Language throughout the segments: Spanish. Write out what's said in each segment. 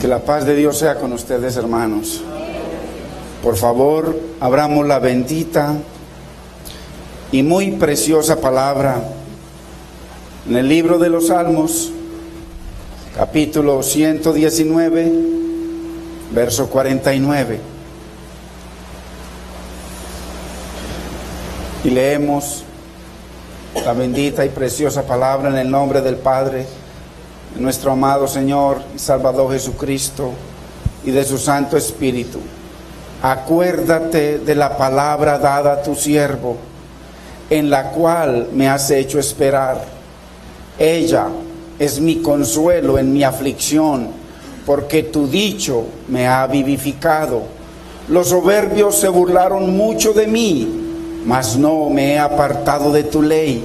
Que la paz de Dios sea con ustedes, hermanos. Por favor, abramos la bendita y muy preciosa palabra en el libro de los Salmos, capítulo 119, verso 49. Y leemos la bendita y preciosa palabra en el nombre del Padre, de nuestro amado Señor y Salvador Jesucristo, y de su Santo Espíritu. Acuérdate de la palabra dada a tu siervo, en la cual me has hecho esperar. Ella es mi consuelo en mi aflicción, porque tu dicho me ha vivificado. Los soberbios se burlaron mucho de mí, mas no me he apartado de tu ley.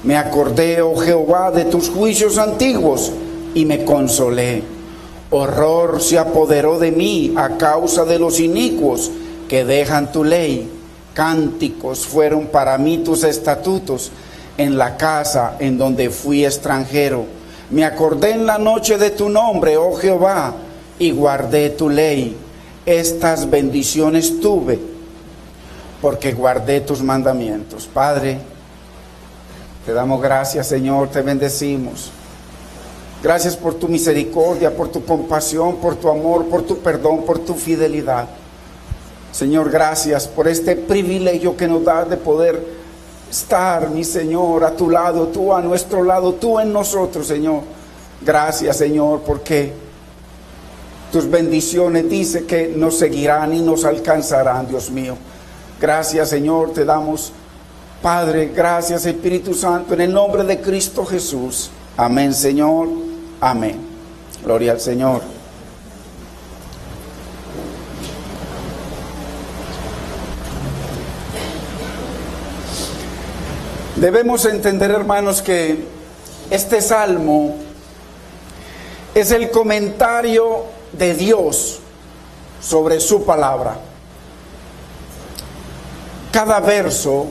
Me acordé, oh Jehová, de tus juicios antiguos y me consolé. Horror se apoderó de mí a causa de los inicuos que dejan tu ley. Cánticos fueron para mí tus estatutos en la casa en donde fui extranjero. Me acordé en la noche de tu nombre, oh Jehová, y guardé tu ley. Estas bendiciones tuve porque guardé tus mandamientos. Padre, te damos gracias, Señor, te bendecimos. Gracias por tu misericordia, por tu compasión, por tu amor, por tu perdón, por tu fidelidad. Señor, gracias por este privilegio que nos das de poder estar, mi Señor, a tu lado, tú a nuestro lado, tú en nosotros, Señor. Gracias, Señor, porque tus bendiciones dice que nos seguirán y nos alcanzarán, Dios mío. Gracias, Señor, te damos, Padre, gracias, Espíritu Santo, en el nombre de Cristo Jesús. Amén, Señor. Amén. Gloria al Señor. Debemos entender, hermanos, que este salmo es el comentario de Dios sobre su palabra. Cada verso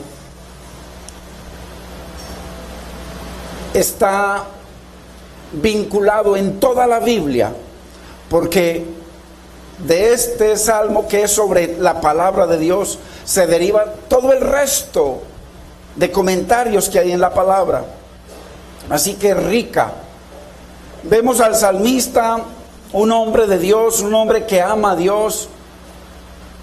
está vinculado en toda la Biblia, porque de este salmo, que es sobre la palabra de Dios, se deriva todo el resto de comentarios que hay en la palabra. Así que rica. Vemos al salmista, un hombre de Dios, un hombre que ama a Dios,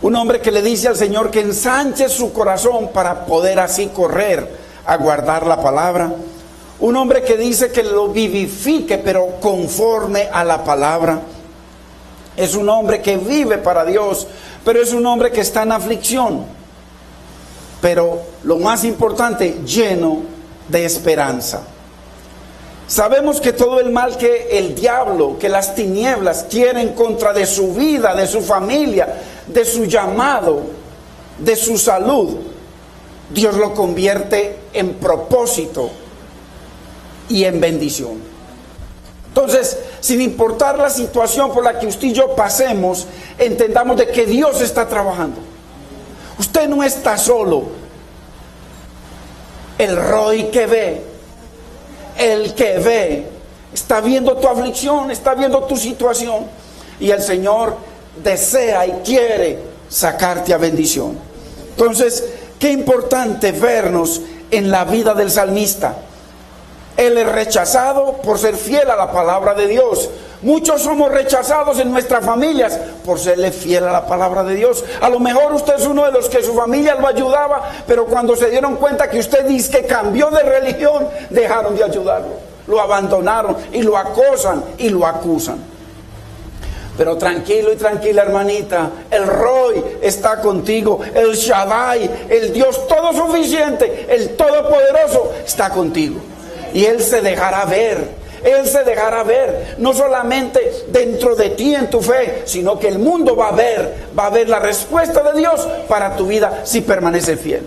un hombre que le dice al Señor que ensanche su corazón para poder así correr a guardar la palabra. Un hombre que dice que lo vivifique, pero conforme a la palabra. Es un hombre que vive para Dios, pero es un hombre que está en aflicción. Pero lo más importante, lleno de esperanza. Sabemos que todo el mal que el diablo, que las tinieblas quieren contra de su vida, de su familia, de su llamado, de su salud, Dios lo convierte en propósito y en bendición. Entonces, sin importar la situación por la que usted y yo pasemos, entendamos de que Dios está trabajando. Usted no está solo. El Roy que ve, el que ve, está viendo tu aflicción, está viendo tu situación, y el Señor desea y quiere sacarte a bendición. Entonces, qué importante vernos en la vida del salmista. Él es rechazado por ser fiel a la palabra de Dios. Muchos somos rechazados en nuestras familias por serle fiel a la palabra de Dios. A lo mejor usted es uno de los que su familia lo ayudaba, pero cuando se dieron cuenta que usted dice que cambió de religión, dejaron de ayudarlo, lo abandonaron y lo acosan y lo acusan. Pero tranquilo y tranquila, hermanita, el Roy está contigo, el Shaddai, el Dios todo suficiente, el todopoderoso está contigo. Y Él se dejará ver. Él se dejará ver, no solamente dentro de ti en tu fe, sino que el mundo va a ver la respuesta de Dios para tu vida si permaneces fiel.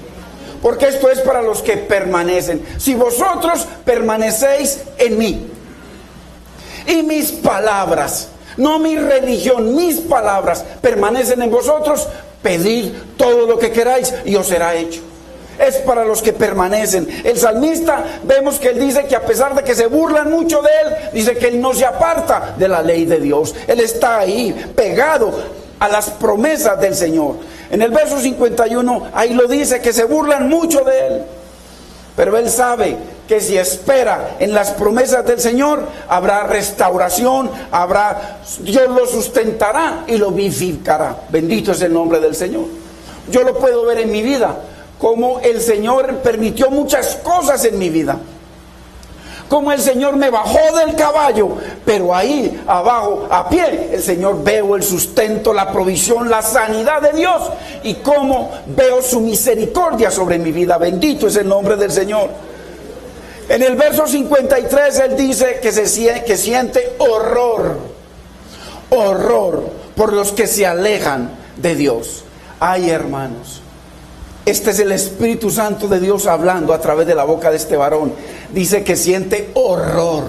Porque esto es para los que permanecen. Si vosotros permanecéis en mí y mis palabras, no mi religión, mis palabras permanecen en vosotros, pedid todo lo que queráis y os será hecho. es para los que permanecen. El salmista, vemos que él dice que a pesar de que se burlan mucho de él, dice que él no se aparta de la ley de Dios. Él está ahí, pegado a las promesas del Señor. En el verso 51, ahí lo dice, que se burlan mucho de él. Pero él sabe que si espera en las promesas del Señor, habrá restauración, Dios lo sustentará y lo vivificará. Bendito es el nombre del Señor. Yo lo puedo ver en mi vida, como el Señor permitió muchas cosas en mi vida. Como el Señor me bajó del caballo, pero ahí abajo, a pie, el Señor veo el sustento, la provisión, la sanidad de Dios, y cómo veo su misericordia sobre mi vida. Bendito es el nombre del Señor. En el verso 53 él dice que siente horror por los que se alejan de Dios. Ay, hermanos, este es el Espíritu Santo de Dios hablando a través de la boca de este varón. Dice que siente horror.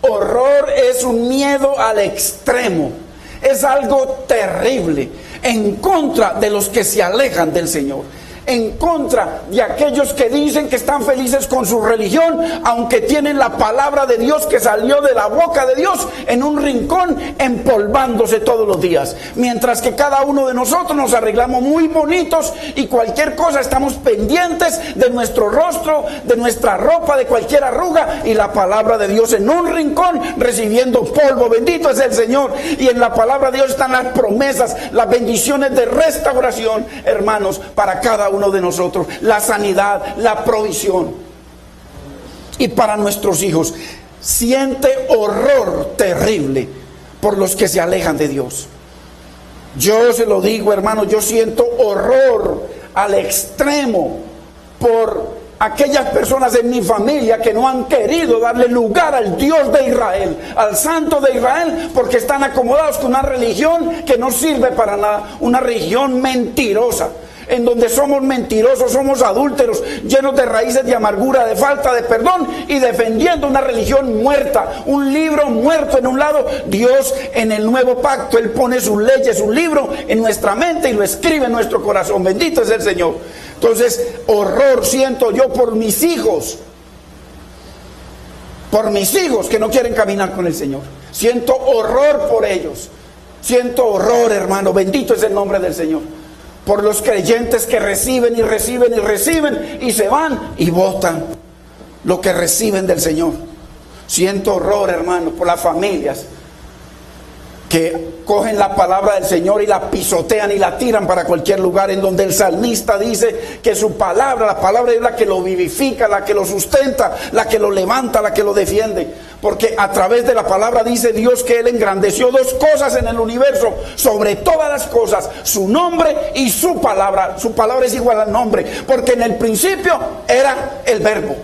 Horror es un miedo al extremo. Es algo terrible en contra de los que se alejan del Señor. En contra de aquellos que dicen que están felices con su religión, aunque tienen la palabra de Dios que salió de la boca de Dios en un rincón, empolvándose todos los días. Mientras que cada uno de nosotros nos arreglamos muy bonitos y cualquier cosa estamos pendientes de nuestro rostro, de nuestra ropa, de cualquier arruga, y la palabra de Dios en un rincón recibiendo polvo. Bendito es el Señor. Y en la palabra de Dios están las promesas, las bendiciones de restauración, hermanos, para cada uno de nosotros, la sanidad, la provisión. Y para nuestros hijos, siente horror terrible por los que se alejan de Dios. Yo se lo digo, hermano, yo siento horror al extremo por aquellas personas en mi familia que no han querido darle lugar al Dios de Israel, al Santo de Israel, porque están acomodados con una religión que no sirve para nada, una religión mentirosa, en donde somos mentirosos, somos adúlteros, llenos de raíces de amargura, de falta de perdón, y defendiendo una religión muerta, un libro muerto en un lado. Dios en el nuevo pacto, Él pone sus leyes, un libro en nuestra mente y lo escribe en nuestro corazón. Bendito es el Señor. Entonces, horror siento yo por mis hijos que no quieren caminar con el Señor. Siento horror por ellos. Siento horror, hermano. Bendito es el nombre del Señor. Por los creyentes que reciben y reciben y reciben y se van y botan lo que reciben del Señor. Siento horror, hermano, por las familias que cogen la palabra del Señor y la pisotean y la tiran para cualquier lugar, en donde el salmista dice que su palabra, la palabra es la que lo vivifica, la que lo sustenta, la que lo levanta, la que lo defiende. Porque a través de la palabra dice Dios que Él engrandeció dos cosas en el universo, sobre todas las cosas: su nombre y su palabra. Su palabra es igual al nombre, porque en el principio era el verbo,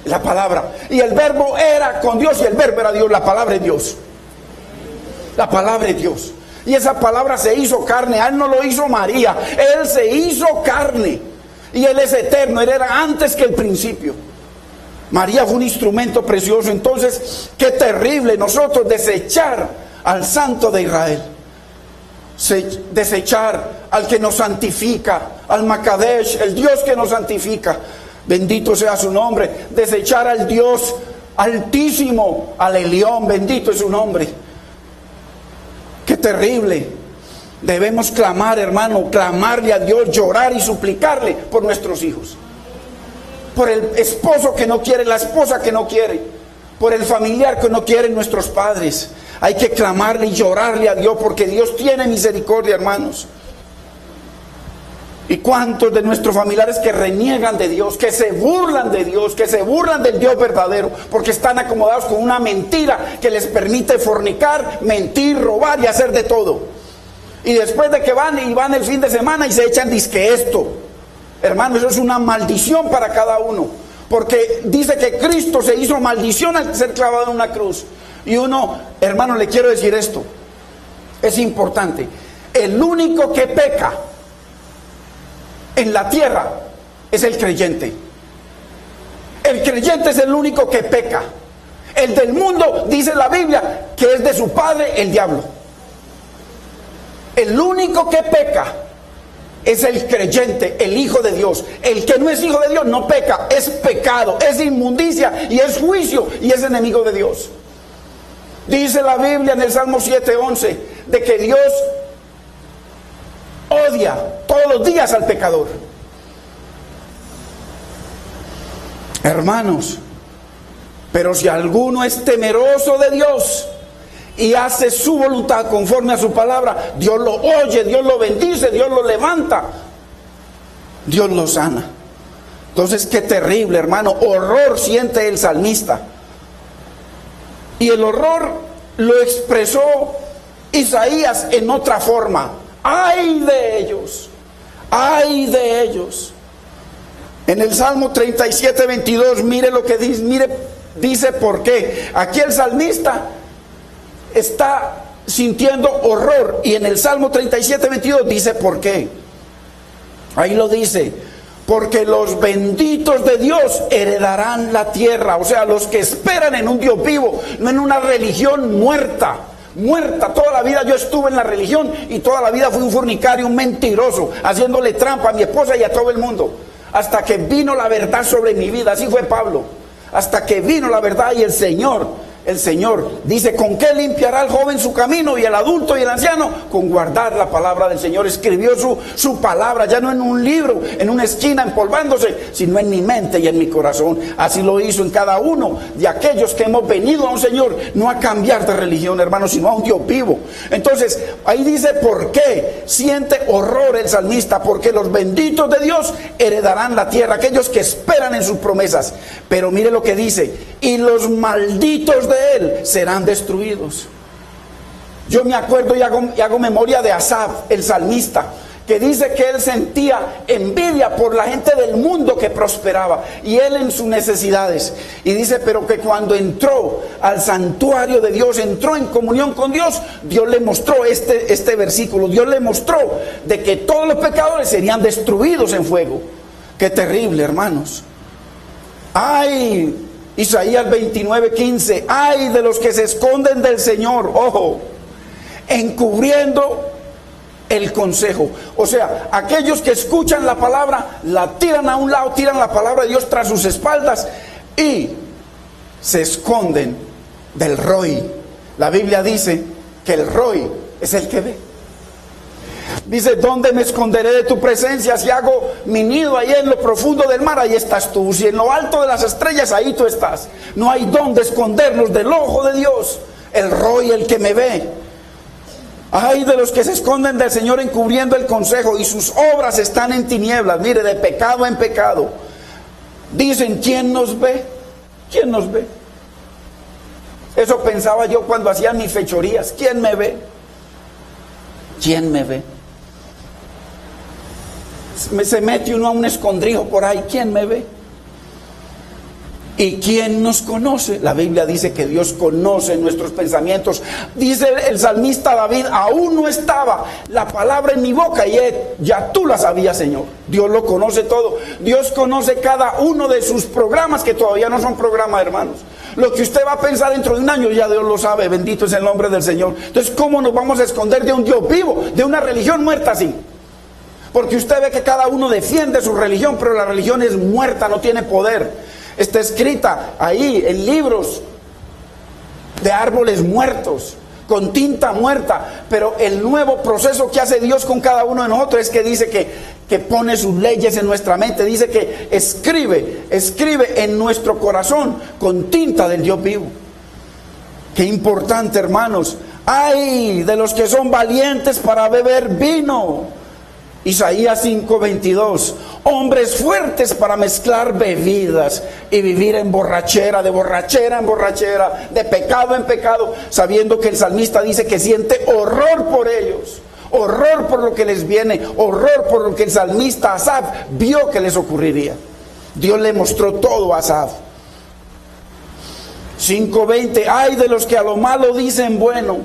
la palabra, y el verbo era con Dios y el verbo era Dios. La palabra es Dios. La palabra es Dios. Y esa palabra se hizo carne. A Él no lo hizo María. Él se hizo carne. Y Él es eterno. Él era antes que el principio. María fue un instrumento precioso. Entonces, qué terrible nosotros desechar al Santo de Israel. Desechar al que nos santifica, al Makadesh, el Dios que nos santifica. Bendito sea su nombre. Desechar al Dios altísimo, al Elión. Bendito es su nombre. Qué terrible. Debemos clamar, hermano, clamarle a Dios, llorar y suplicarle por nuestros hijos, por el esposo que no quiere, la esposa que no quiere, por el familiar que no quieren nuestros padres. Hay que clamarle y llorarle a Dios, porque Dios tiene misericordia, hermanos. ¿Y cuántos de nuestros familiares que reniegan de Dios, que se burlan de Dios, que se burlan del Dios verdadero, porque están acomodados con una mentira que les permite fornicar, mentir, robar y hacer de todo? Y después de que van el fin de semana y se echan disque esto. Hermano, eso es una maldición para cada uno, porque dice que Cristo se hizo maldición al ser clavado en una cruz. Y uno, hermano, le quiero decir esto, es importante: el único que peca en la tierra es el creyente. El creyente es el único que peca. El del mundo, dice la Biblia, que es de su padre el diablo. El único que peca es el creyente, el hijo de Dios. El que no es hijo de Dios no peca, es pecado, es inmundicia y es juicio y es enemigo de Dios. Dice la Biblia en el Salmo 7:11 de que Dios odia todos los días al pecador. Hermanos, pero si alguno es temeroso de Dios y hace su voluntad conforme a su palabra, Dios lo oye, Dios lo bendice, Dios lo levanta, Dios lo sana. Entonces, qué terrible, hermano, horror siente el salmista. Y el horror lo expresó Isaías en otra forma. ¡Ay de ellos! ¡Ay de ellos! En el Salmo 37:22, mire lo que dice, dice por qué. Aquí el salmista está sintiendo horror y en el Salmo 37:22 dice por qué. Ahí lo dice: porque los benditos de Dios heredarán la tierra. O sea, los que esperan en un Dios vivo, no en una religión muerta. Toda la vida yo estuve en la religión y toda la vida fui un fornicario, un mentiroso, haciéndole trampa a mi esposa y a todo el mundo. Hasta que vino la verdad sobre mi vida. Así fue Pablo. Hasta que vino la verdad y el Señor dice: ¿con qué limpiará el joven su camino y el adulto y el anciano? Con guardar la palabra del Señor. Escribió su palabra, ya no en un libro, en una esquina empolvándose, sino en mi mente y en mi corazón. Así lo hizo en cada uno de aquellos que hemos venido a un Señor, no a cambiar de religión, hermano, sino a un Dios vivo. Entonces, ahí dice por qué siente horror el salmista: porque los benditos de Dios heredarán la tierra, aquellos que esperan en sus promesas. Pero mire lo que dice: y los malditos de él serán destruidos. Yo me acuerdo y hago memoria de Asaf, el salmista, que dice que él sentía envidia por la gente del mundo que prosperaba y él en sus necesidades. Y dice, pero que cuando entró al santuario de Dios, entró en comunión con Dios, Dios le mostró este versículo. Dios le mostró de que todos los pecadores serían destruidos en fuego. Qué terrible, hermanos. ¡Ay! Isaías 29:15, ¡ay de los que se esconden del Señor! Ojo, encubriendo el consejo. O sea, aquellos que escuchan la palabra, la tiran a un lado, tiran la palabra de Dios tras sus espaldas y se esconden del Roy. La Biblia dice que el Roy es el que ve. Dice: ¿dónde me esconderé de tu presencia? Si hago mi nido ahí en lo profundo del mar, ahí estás tú. Si en lo alto de las estrellas, ahí tú estás. No hay dónde escondernos del ojo de Dios. El Roy, el que me ve. Ay de los que se esconden del Señor encubriendo el consejo, y sus obras están en tinieblas. Mire, de pecado en pecado. Dicen: ¿quién nos ve? ¿Quién nos ve? Eso pensaba yo cuando hacía mis fechorías. ¿Quién me ve? ¿Quién me ve? Se mete uno a un escondrijo por ahí. ¿Quién me ve? ¿Y quién nos conoce? La Biblia dice que Dios conoce nuestros pensamientos. Dice el salmista David: aún no estaba la palabra en mi boca y ya tú la sabías, Señor. Dios lo conoce todo. Dios conoce cada uno de sus programas, que todavía no son programas, hermanos. Lo que usted va a pensar dentro de un año, ya Dios lo sabe. Bendito es el nombre del Señor. Entonces, ¿cómo nos vamos a esconder de un Dios vivo, de una religión muerta así? Porque usted ve que cada uno defiende su religión, pero la religión es muerta, no tiene poder. Está escrita ahí en libros de árboles muertos, con tinta muerta. Pero el nuevo proceso que hace Dios con cada uno de nosotros es que dice que pone sus leyes en nuestra mente. Dice que escribe en nuestro corazón con tinta del Dios vivo. Qué importante, hermanos. ¡Ay de los que son valientes para beber vino! Isaías 5:22, hombres fuertes para mezclar bebidas y vivir en borrachera, de borrachera en borrachera, de pecado en pecado, sabiendo que el salmista dice que siente horror por ellos, horror por lo que les viene, horror por lo que el salmista Asaf vio que les ocurriría. Dios le mostró todo a Asaf. 5:20, ay de los que a lo malo dicen bueno.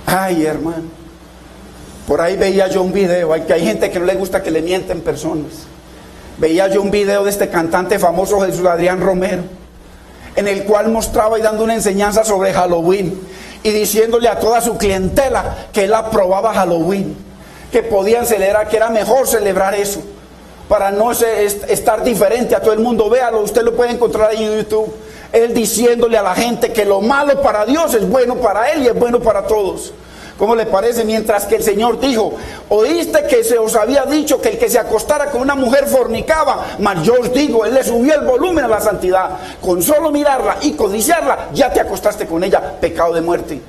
Ay, hermano. Por ahí veía yo un video, hay gente que no le gusta que le mienten personas. Veía yo un video de este cantante famoso, Jesús Adrián Romero, en el cual mostraba y dando una enseñanza sobre Halloween y diciéndole a toda su clientela que él aprobaba Halloween, que podían celebrar, que era mejor celebrar eso, para no estar diferente a todo el mundo. Véalo, usted lo puede encontrar ahí en YouTube. Él diciéndole a la gente que lo malo para Dios es bueno para él y es bueno para todos. ¿Cómo le parece? Mientras que el Señor dijo: oíste que se os había dicho que el que se acostara con una mujer fornicaba, mas yo os digo, Él le subió el volumen a la santidad. Con solo mirarla y codiciarla, ya te acostaste con ella, pecado de muerte.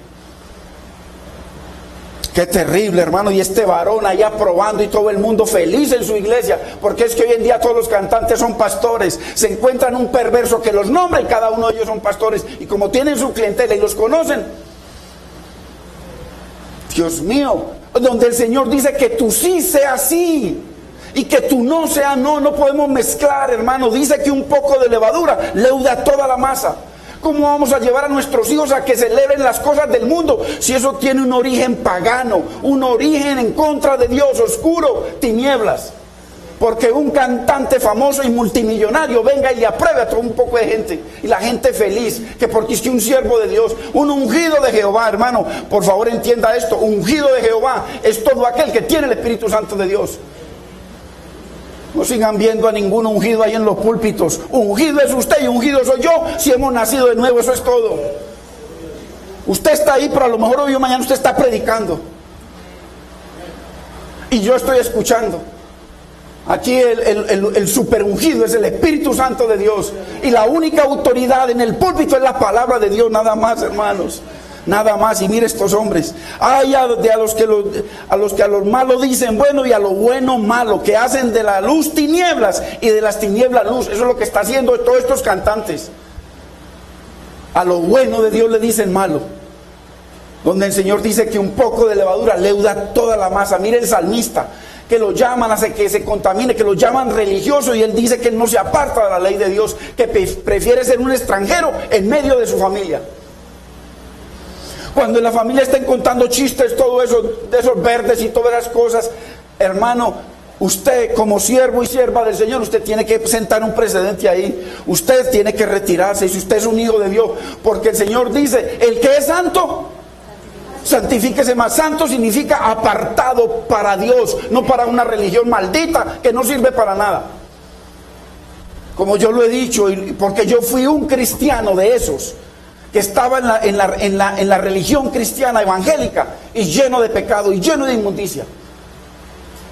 Qué terrible, hermano. Y este varón allá probando y todo el mundo feliz en su iglesia, porque es que hoy en día todos los cantantes son pastores. Se encuentran un perverso que los nombra y cada uno de ellos son pastores, y como tienen su clientela y los conocen, Dios mío, donde el Señor dice que tú sí sea sí y que tú no sea no. No podemos mezclar, hermano. Dice que un poco de levadura leuda toda la masa. ¿Cómo vamos a llevar a nuestros hijos a que celebren las cosas del mundo si eso tiene un origen pagano, un origen en contra de Dios, oscuro, tinieblas? Porque un cantante famoso y multimillonario venga y le apruebe a todo un poco de gente, y la gente feliz, que porque es que un siervo de Dios, un ungido de Jehová, hermano, por favor entienda esto: ungido de Jehová es todo aquel que tiene el Espíritu Santo de Dios. No sigan viendo a ningún ungido ahí en los púlpitos. Ungido es usted y ungido soy yo si hemos nacido de nuevo, eso es todo. Usted está ahí, pero a lo mejor hoy o mañana usted está predicando y yo estoy escuchando. Aquí el super ungido es el Espíritu Santo de Dios, y la única autoridad en el púlpito es la palabra de Dios, nada más, hermanos, nada más. Y mire estos hombres, hay a los que a los malos dicen bueno y a lo bueno malo, que hacen de la luz tinieblas y de las tinieblas luz. Eso es lo que está haciendo todos estos cantantes. A lo bueno de Dios le dicen malo, donde el Señor dice que un poco de levadura leuda toda la masa. Mire el salmista, que lo llaman a que se contamine, que lo llaman religioso, y él dice que no se aparta de la ley de Dios, que prefiere ser un extranjero en medio de su familia. Cuando en la familia estén contando chistes, todo eso, de esos verdes y todas esas cosas, hermano, usted como siervo y sierva del Señor, usted tiene que sentar un precedente ahí. Usted tiene que retirarse, si usted es un hijo de Dios, porque el Señor dice: el que es santo, santifíquese más. Santo significa apartado para Dios, no para una religión maldita que no sirve para nada. Como yo lo he dicho, porque yo fui un cristiano de esos que estaba en la religión cristiana evangélica, y lleno de pecado y lleno de inmundicia.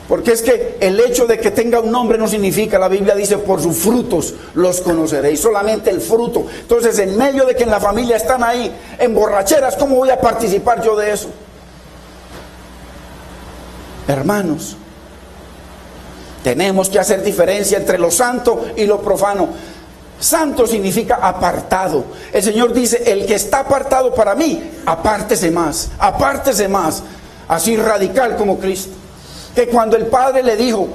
Porque es que el hecho de que tenga un nombre no significa, la Biblia dice: por sus frutos los conoceréis. Solamente el fruto. Entonces, en medio de que en la familia están ahí en borracheras, ¿cómo voy a participar yo de eso? Hermanos, tenemos que hacer diferencia entre lo santo y lo profano. Santo significa apartado. El Señor dice: el que está apartado para mí, apártese más, apártese más. Así radical como Cristo, que cuando el Padre le dijo: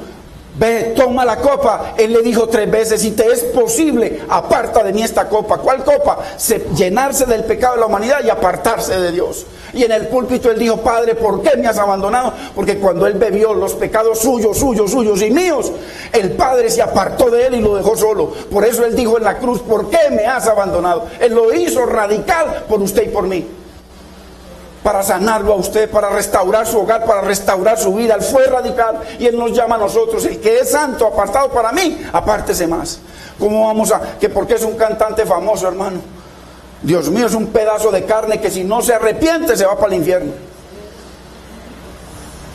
ve, toma la copa, Él le dijo 3 veces: si te es posible, aparta de mí esta copa. ¿Cuál copa? Llenarse del pecado de la humanidad y apartarse de Dios. Y en el púlpito Él dijo: Padre, ¿por qué me has abandonado? Porque cuando Él bebió los pecados suyos y míos, el Padre se apartó de Él y lo dejó solo. Por eso Él dijo en la cruz: ¿por qué me has abandonado? Él lo hizo radical por usted y por mí, para sanarlo a usted, para restaurar su hogar, para restaurar su vida. Él fue radical, y Él nos llama a nosotros: el que es santo, apartado para mí, apártese más. ¿Cómo vamos a...? Que porque es un cantante famoso, hermano. Dios mío, es un pedazo de carne que si no se arrepiente se va para el infierno.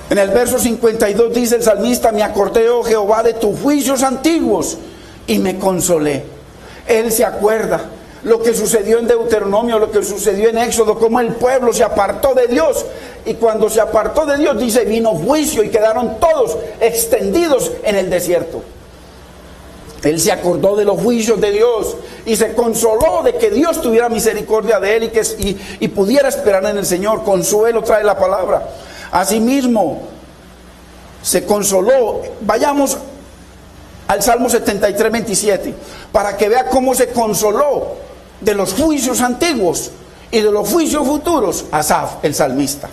En el verso 52 dice el salmista: me acordé, oh Jehová, de tus juicios antiguos y me consolé. Él se acuerda lo que sucedió en Deuteronomio, lo que sucedió en Éxodo, cómo el pueblo se apartó de Dios. Y cuando se apartó de Dios, dice, vino juicio y quedaron todos extendidos en el desierto. Él se acordó de los juicios de Dios y se consoló de que Dios tuviera misericordia de él y pudiera esperar en el Señor. Consuelo trae la palabra. Asimismo, se consoló. Vayamos al Salmo 73, 27, para que vea cómo se consoló de los juicios antiguos y de los juicios futuros Asaf, el salmista.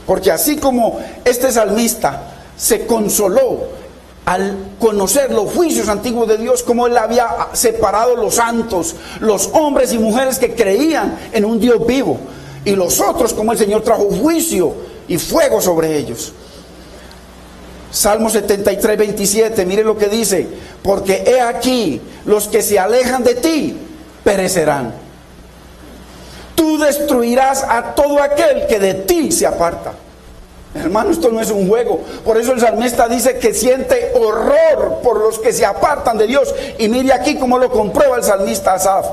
Porque así como este salmista se consoló al conocer los juicios antiguos de Dios, como Él había separado los santos, los hombres y mujeres que creían en un Dios vivo, y los otros, como el Señor trajo juicio y fuego sobre ellos. Salmo 73, 27, mire lo que dice: porque he aquí, los que se alejan de ti perecerán. Tú destruirás a todo aquel que de ti se aparta. Hermano, esto no es un juego. Por eso el salmista dice que siente horror por los que se apartan de Dios. Y mire aquí cómo lo comprueba el salmista Asaf.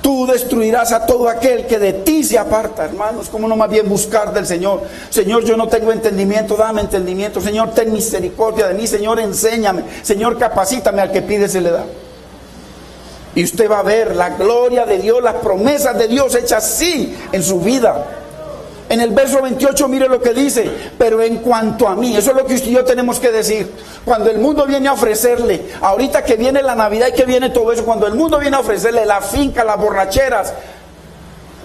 Tú destruirás a todo aquel que de ti se aparta. Hermanos, ¿cómo no más bien buscar del Señor? Señor, yo no tengo entendimiento, dame entendimiento. Señor, ten misericordia de mí. Señor, enséñame. Señor, capacítame. Al que pide se le da. Y usted va a ver la gloria de Dios, las promesas de Dios hechas así en su vida. En el verso 28 mire lo que dice: pero en cuanto a mí, eso es lo que usted y yo tenemos que decir. Cuando el mundo viene a ofrecerle, ahorita que viene la Navidad y que viene todo eso, cuando el mundo viene a ofrecerle la finca, las borracheras,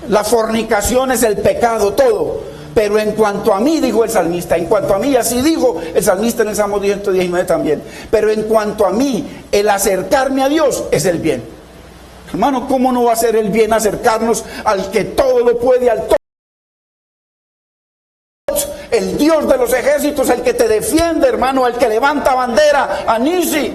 las fornicaciones, el pecado, todo. Pero en cuanto a mí, dijo el salmista, en cuanto a mí, así dijo el salmista en el Salmo 119 también. Pero en cuanto a mí, el acercarme a Dios es el bien. Hermano, ¿cómo no va a ser el bien acercarnos al que todo lo puede, al todo? El Dios de los ejércitos, el que te defiende, hermano, el que levanta bandera, Anisi,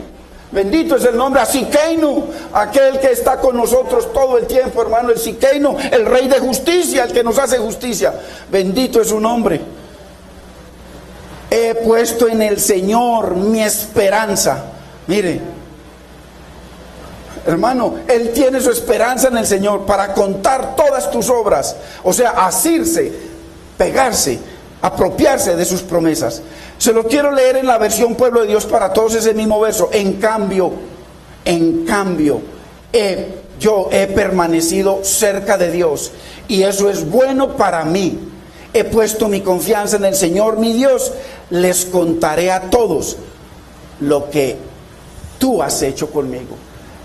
bendito es el nombre, a Siqueinu, aquel que está con nosotros todo el tiempo, hermano, el Siqueinu, el Rey de justicia, el que nos hace justicia, bendito es su nombre. He puesto en el Señor mi esperanza. Mire, hermano, Él tiene su esperanza en el Señor para contar todas tus obras, o sea, asirse, pegarse, apropiarse de sus promesas. Se lo quiero leer en la versión Pueblo de Dios para todos, ese mismo verso. En cambio, yo he permanecido cerca de Dios, y eso es bueno para mí. He puesto mi confianza en el Señor mi Dios. Les contaré a todos lo que tú has hecho conmigo.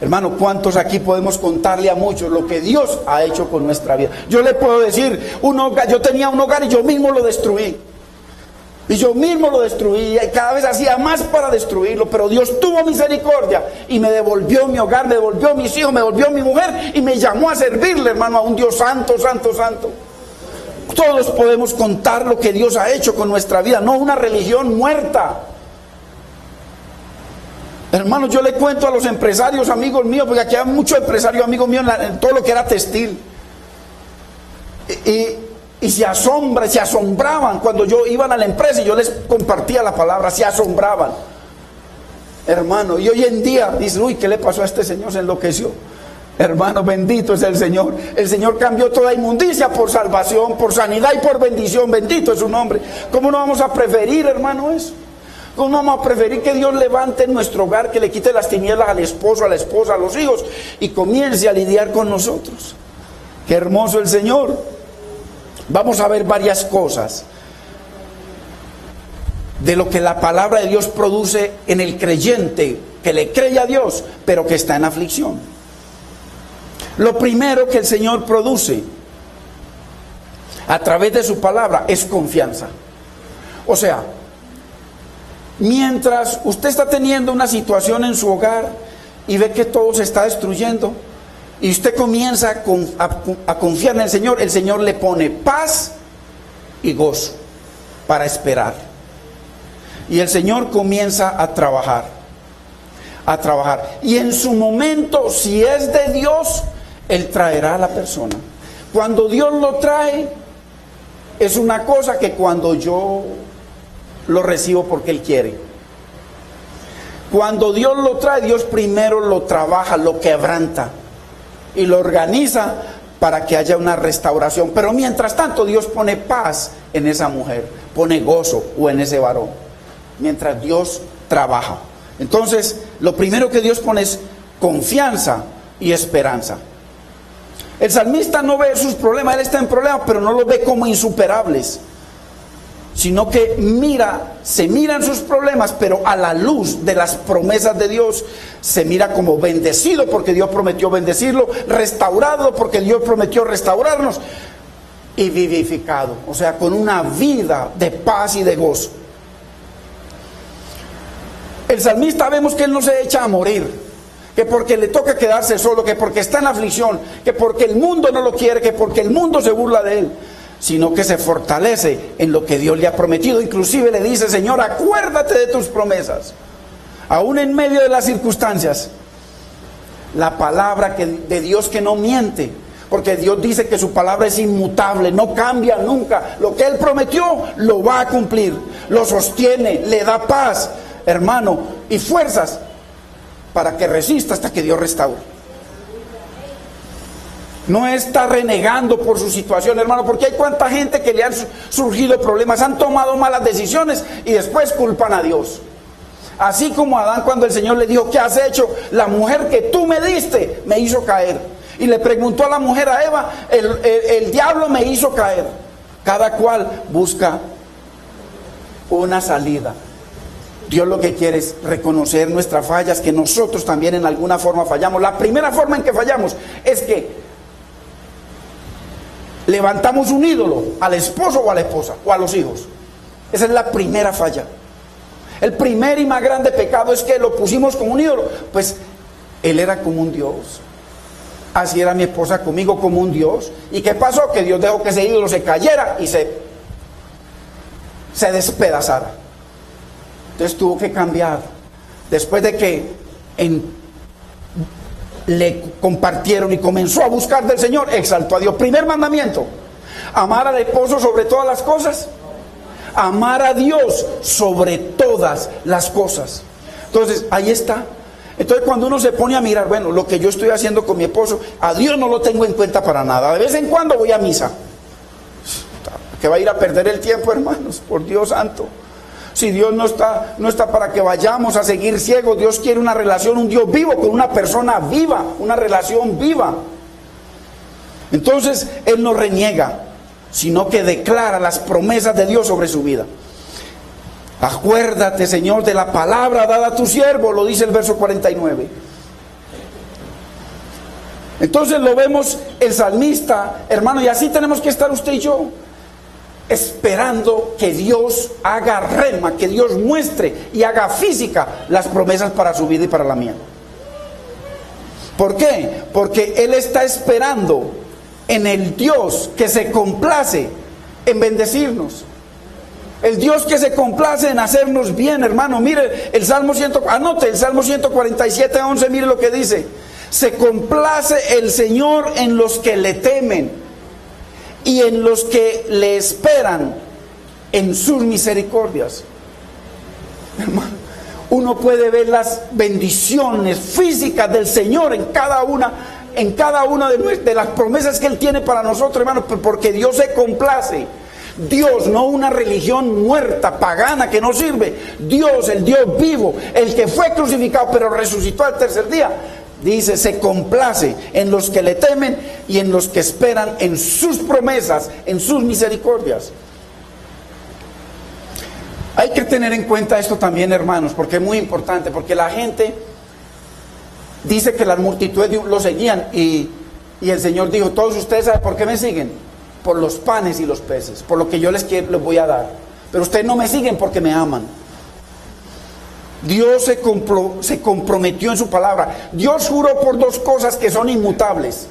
Hermano, ¿cuántos aquí podemos contarle a muchos lo que Dios ha hecho con nuestra vida? Yo le puedo decir, yo tenía un hogar y yo mismo lo destruí. Y yo mismo lo destruí, y cada vez hacía más para destruirlo, pero Dios tuvo misericordia y me devolvió mi hogar, me devolvió mis hijos, me devolvió mi mujer y me llamó a servirle, hermano, a un Dios santo, santo, santo. Todos podemos contar lo que Dios ha hecho con nuestra vida, no una religión muerta. Hermano, yo le cuento a los empresarios, amigos míos, porque aquí hay muchos empresarios, amigos míos, en todo lo que era textil. Y se asombraban cuando yo iba a la empresa y yo les compartía la palabra, se asombraban. Hermano, y hoy en día dicen, uy, ¿qué le pasó a este señor? Se enloqueció. Hermano, bendito es el Señor. El Señor cambió toda inmundicia por salvación, por sanidad y por bendición. Bendito es su nombre. ¿Cómo no vamos a preferir, hermano, eso? ¿Cómo vamos a preferir que Dios levante en nuestro hogar, que le quite las tinieblas al esposo, a la esposa, a los hijos, y comience a lidiar con nosotros? Qué hermoso el Señor. Vamos a ver varias cosas de lo que la palabra de Dios produce en el creyente que le cree a Dios, pero que está en aflicción. Lo primero que el Señor produce a través de su palabra es confianza. O sea, mientras usted está teniendo una situación en su hogar y ve que todo se está destruyendo, y usted comienza a confiar en el Señor le pone paz y gozo para esperar. Y el Señor comienza a trabajar. Y en su momento, si es de Dios, Él traerá a la persona. Cuando Dios lo trae, es una cosa que cuando yo lo recibo porque Él quiere. Cuando Dios lo trae, Dios primero lo trabaja, lo quebranta y lo organiza para que haya una restauración. Pero mientras tanto, Dios pone paz en esa mujer, pone gozo o en ese varón, mientras Dios trabaja. Entonces, lo primero que Dios pone es confianza y esperanza. El salmista no ve sus problemas, él está en problemas, pero no los ve como insuperables, sino que se mira en sus problemas, pero a la luz de las promesas de Dios, se mira como bendecido porque Dios prometió bendecirlo, restaurado porque Dios prometió restaurarnos, y vivificado, o sea, con una vida de paz y de gozo. El salmista vemos que él no se echa a morir, que porque le toca quedarse solo, que porque está en aflicción, que porque el mundo no lo quiere, que porque el mundo se burla de él. sino que se fortalece en lo que Dios le ha prometido. Inclusive le dice: Señor, acuérdate de tus promesas. Aún en medio de las circunstancias, la palabra de Dios que no miente, porque Dios dice que su palabra es inmutable, no cambia nunca. Lo que Él prometió, lo va a cumplir. Lo sostiene, le da paz, hermano, y fuerzas para que resista hasta que Dios restaure. No está renegando por su situación, hermano, porque hay cuánta gente que le han surgido problemas, han tomado malas decisiones y después culpan a Dios. Así como Adán, cuando el Señor le dijo: ¿qué has hecho? La mujer que tú me diste me hizo caer. Y le preguntó a la mujer, a Eva: el diablo me hizo caer. Cada cual busca una salida. Dios lo que quiere es reconocer nuestras fallas, que nosotros también en alguna forma fallamos. La primera forma en que fallamos es que levantamos un ídolo al esposo o a la esposa o a los hijos. Esa es la primera falla. El primer y más grande pecado es que lo pusimos como un ídolo. Pues él era como un Dios. Así era mi esposa conmigo, como un Dios. ¿Y qué pasó? Que Dios dejó que ese ídolo se cayera y se despedazara. Entonces tuvo que cambiar. Después de que le compartieron y comenzó a buscar del Señor, exaltó a Dios. Primer mandamiento: amar al esposo sobre todas las cosas. Amar a Dios sobre todas las cosas. Entonces, ahí está. Entonces, cuando uno se pone a mirar, bueno, lo que yo estoy haciendo con mi esposo, a Dios no lo tengo en cuenta para nada. De vez en cuando voy a misa. Que va a ir a perder el tiempo, hermanos, por Dios santo. Si Dios no está para que vayamos a seguir ciegos. Dios quiere una relación, un Dios vivo con una persona viva, una relación viva. Entonces, Él no reniega, sino que declara las promesas de Dios sobre su vida. Acuérdate, Señor, de la palabra dada a tu siervo, lo dice el verso 49. Entonces lo vemos el salmista, hermano, y así tenemos que estar usted y yo, esperando que Dios haga rema, que Dios muestre y haga física las promesas para su vida y para la mía. ¿Por qué? Porque Él está esperando en el Dios que se complace en bendecirnos. El Dios que se complace en hacernos bien, hermano. Mire el Salmo 147, 11, mire lo que dice: se complace el Señor en los que le temen y en los que le esperan en sus misericordias. Hermano, uno puede ver las bendiciones físicas del Señor en cada una de las promesas que Él tiene para nosotros, hermano, porque Dios se complace. Dios, no una religión muerta, pagana, que no sirve. Dios, el Dios vivo, el que fue crucificado pero resucitó al tercer día, dice: se complace en los que le temen y en los que esperan en sus promesas, en sus misericordias. Hay que tener en cuenta esto también, hermanos, porque es muy importante, porque la gente dice que las multitudes lo seguían y el Señor dijo: todos ustedes saben por qué me siguen, por los panes y los peces, por lo que yo les voy a dar, pero ustedes no me siguen porque me aman. Dios se comprometió en su palabra. Dios juró por dos cosas que son inmutables.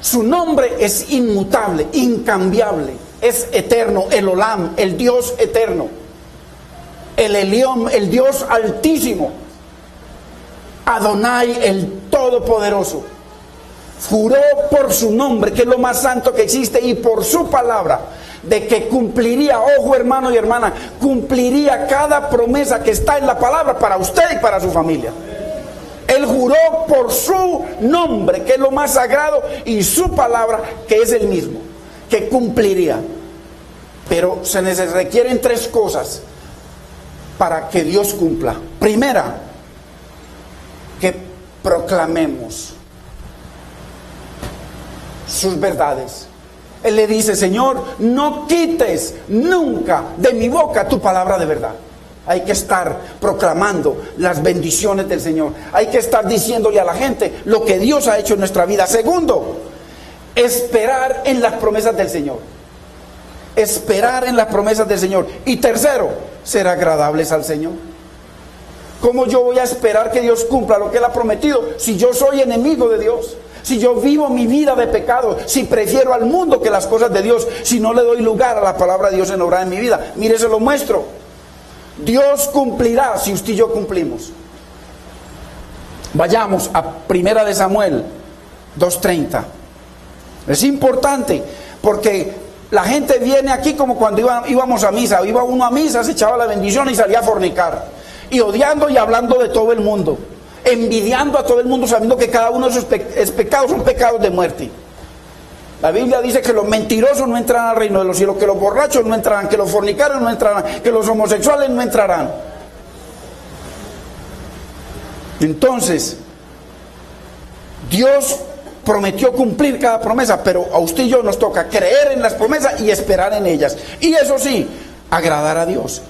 Su nombre es inmutable, incambiable, es eterno, el Olam, el Dios eterno, el Elión, el Dios altísimo, Adonai, el todopoderoso. Juró por su nombre, que es lo más santo que existe, y por su palabra, de que cumpliría, ojo hermano y hermana, cumpliría cada promesa que está en la palabra para usted y para su familia. Él juró por su nombre, que es lo más sagrado, y su palabra, que es el mismo, que cumpliría. Pero se requieren tres cosas para que Dios cumpla. Primera, que proclamemos sus verdades. Él le dice: Señor, no quites nunca de mi boca tu palabra de verdad. Hay que estar proclamando las bendiciones del Señor. Hay que estar diciéndole a la gente lo que Dios ha hecho en nuestra vida. Segundo, esperar en las promesas del Señor. Esperar en las promesas del Señor. Y tercero, ser agradables al Señor. ¿Cómo yo voy a esperar que Dios cumpla lo que Él ha prometido si yo soy enemigo de Dios? si yo vivo mi vida de pecado, si prefiero al mundo que las cosas de Dios, si no le doy lugar a la palabra de Dios en obrar en mi vida. Mire, se lo muestro. Dios cumplirá si usted y yo cumplimos. Vayamos a 1 de Samuel 2:30. Es importante porque la gente viene aquí como cuando íbamos a misa. Iba uno a misa, se echaba la bendición y salía a fornicar. Y odiando y hablando de todo el mundo. Envidiando a todo el mundo, sabiendo que cada uno de sus pecados son pecados de muerte. La Biblia dice que los mentirosos no entrarán al reino de los cielos, que los borrachos no entrarán, que los fornicarios no entrarán, que los homosexuales no entrarán. Entonces, Dios prometió cumplir cada promesa, pero a usted y yo nos toca creer en las promesas y esperar en ellas. Y eso sí, agradar a Dios.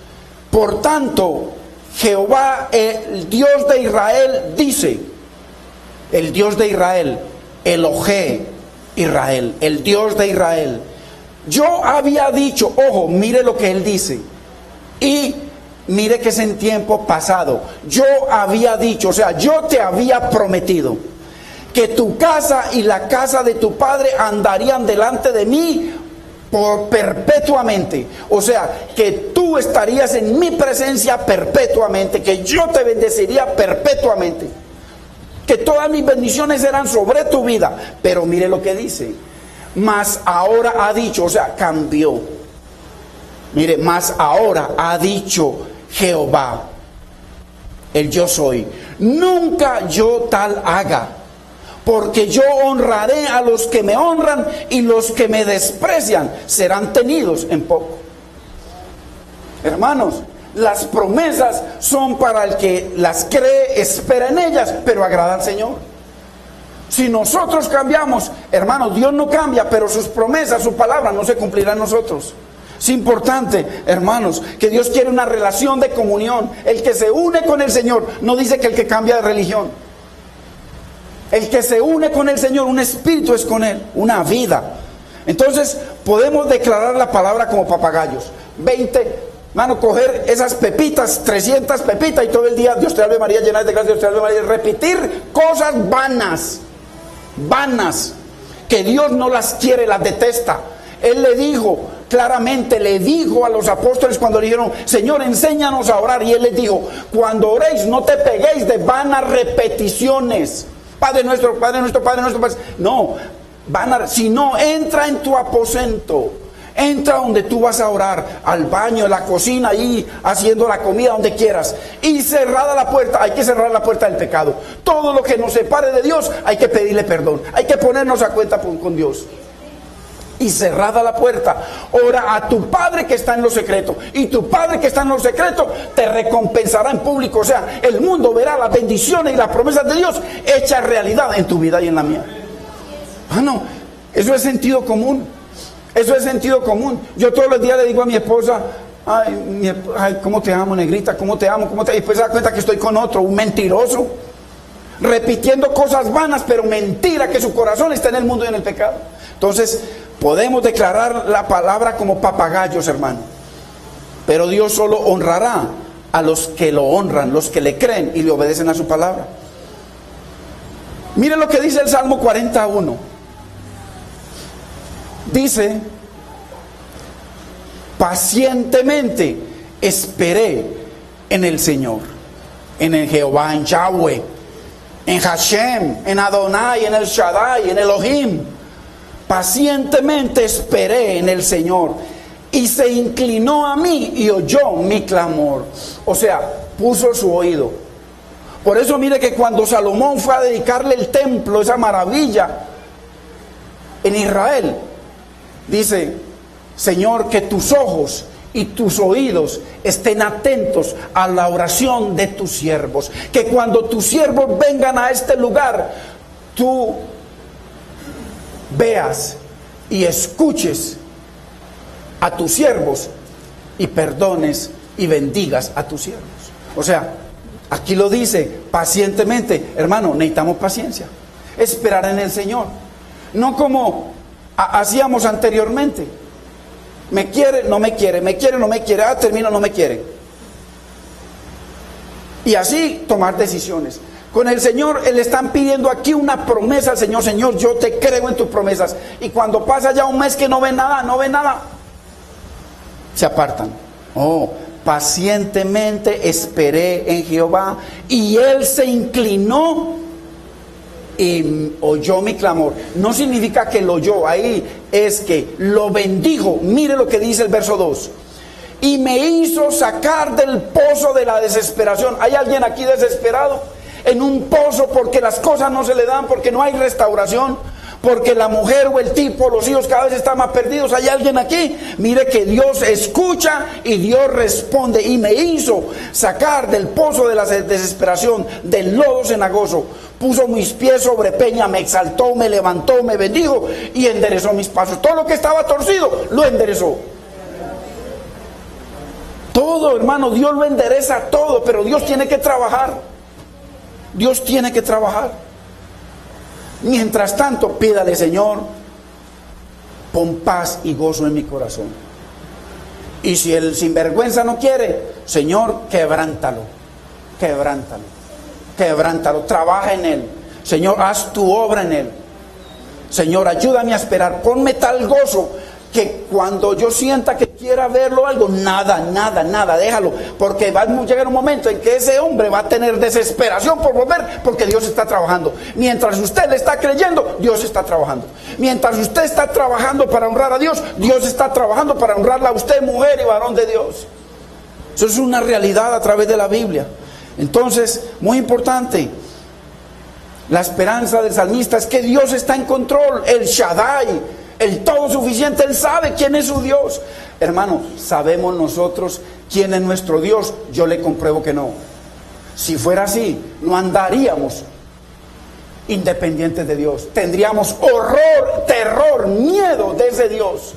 Por tanto, Jehová, el Dios de Israel, dice, el Dios de Israel, Elohé Israel, el Dios de Israel. Yo había dicho, ojo, mire lo que él dice, y mire que es en tiempo pasado. Yo había dicho, o sea, yo te había prometido que tu casa y la casa de tu padre andarían delante de mí por perpetuamente. O sea, que tú estarías en mi presencia perpetuamente, que yo te bendeciría perpetuamente, que todas mis bendiciones eran sobre tu vida. Pero mire lo que dice, mas ahora ha dicho, o sea, cambió. Mire, mas ahora ha dicho Jehová, el yo soy, nunca yo tal haga, porque yo honraré a los que me honran y los que me desprecian serán tenidos en poco. Hermanos, las promesas son para el que las cree, espera en ellas, pero agrada al Señor. Si nosotros cambiamos, hermanos, Dios no cambia, pero sus promesas, su palabra no se cumplirá en nosotros. Es importante, hermanos, que Dios quiere una relación de comunión. El que se une con el Señor no dice que el que cambia de religión. El que se une con el Señor, un espíritu es con Él, una vida. Entonces podemos declarar la palabra como papagayos. 20, hermano, coger esas pepitas, 300 pepitas y todo el día, Dios te salve María, llena de gracia, Dios te salve María, repetir cosas vanas, que Dios no las quiere, las detesta. Él le dijo, claramente le dijo a los apóstoles cuando le dijeron, Señor, enséñanos a orar. Y Él les dijo, cuando oréis no te peguéis de vanas repeticiones. Padre nuestro, Padre nuestro, Padre nuestro, Padre. No, sino entra en tu aposento. Entra donde tú vas a orar, al baño, en la cocina, ahí haciendo la comida, donde quieras. Y cerrada la puerta, hay que cerrar la puerta del pecado. Todo lo que nos separe de Dios, hay que pedirle perdón. Hay que ponernos a cuenta con Dios. Y cerrada la puerta, ora a tu Padre que está en lo secreto. Y tu Padre que está en lo secreto te recompensará en público. O sea, el mundo verá las bendiciones y las promesas de Dios hechas realidad en tu vida y en la mía. Ah, no, eso es sentido común. Eso es sentido común. Yo todos los días le digo a mi esposa, ay, cómo te amo, negrita, cómo te amo, cómo te... Y después se da cuenta que estoy con otro, un mentiroso, repitiendo cosas vanas, pero mentira, que su corazón está en el mundo y en el pecado. Entonces, podemos declarar la palabra como papagayos, hermano. Pero Dios solo honrará a los que lo honran, los que le creen y le obedecen a su palabra. Miren lo que dice el Salmo 41. Dice, pacientemente esperé en el Señor, en el Jehová, en Yahweh, en Hashem, en Adonai, en el Shaddai, en Elohim. Pacientemente esperé en el Señor y se inclinó a mí y oyó mi clamor. O sea, puso su oído. Por eso mire que cuando Salomón fue a dedicarle el templo, esa maravilla en Israel, dice, Señor, que tus ojos y tus oídos estén atentos a la oración de tus siervos. Que cuando tus siervos vengan a este lugar, tú veas y escuches a tus siervos y perdones y bendigas a tus siervos. O sea, aquí lo dice, pacientemente. Hermano, necesitamos paciencia. Esperar en el Señor. No como hacíamos anteriormente. Me quiere, no me quiere, me quiere, no me quiere, termino, no me quiere. Y así tomar decisiones. Con el Señor le están pidiendo aquí una promesa al Señor. Señor, yo te creo en tus promesas. Y cuando pasa ya un mes que no ven nada, se apartan. Oh, pacientemente esperé en Jehová y Él se inclinó y oyó mi clamor. No significa que lo oyó, ahí es que lo bendijo. Mire lo que dice el verso 2. Y me hizo sacar del pozo de la desesperación. ¿Hay alguien aquí desesperado? En un pozo porque las cosas no se le dan, porque no hay restauración, porque la mujer o el tipo, los hijos cada vez están más perdidos. ¿Hay alguien aquí? Mire que Dios escucha y Dios responde. Y me hizo sacar del pozo de la desesperación, del lodo cenagoso. Puso mis pies sobre peña, me exaltó, me levantó, me bendijo y enderezó mis pasos. Todo lo que estaba torcido, lo enderezó. Todo, hermano, Dios lo endereza todo, pero Dios tiene que trabajar. Dios tiene que trabajar. Mientras tanto, pídale, Señor, pon paz y gozo en mi corazón. Y si el sinvergüenza no quiere, Señor, quebrántalo, trabaja en él. Señor, haz tu obra en él. Señor, ayúdame a esperar, ponme tal gozo que cuando yo sienta que quiera verlo algo, nada, déjalo, porque va a llegar un momento en que ese hombre va a tener desesperación por volver, porque Dios está trabajando. Mientras usted le está creyendo, Dios está trabajando. Mientras usted está trabajando para honrar a Dios, Dios está trabajando para honrarla a usted, mujer y varón de Dios. Eso es una realidad a través de la Biblia. Entonces, muy importante, la esperanza del salmista es que Dios está en control, el Shaddai, el todo suficiente. Él sabe quién es su Dios. Hermano, ¿sabemos nosotros quién es nuestro Dios? Yo le compruebo que no. Si fuera así, no andaríamos independientes de Dios. Tendríamos horror, terror, miedo de ese Dios.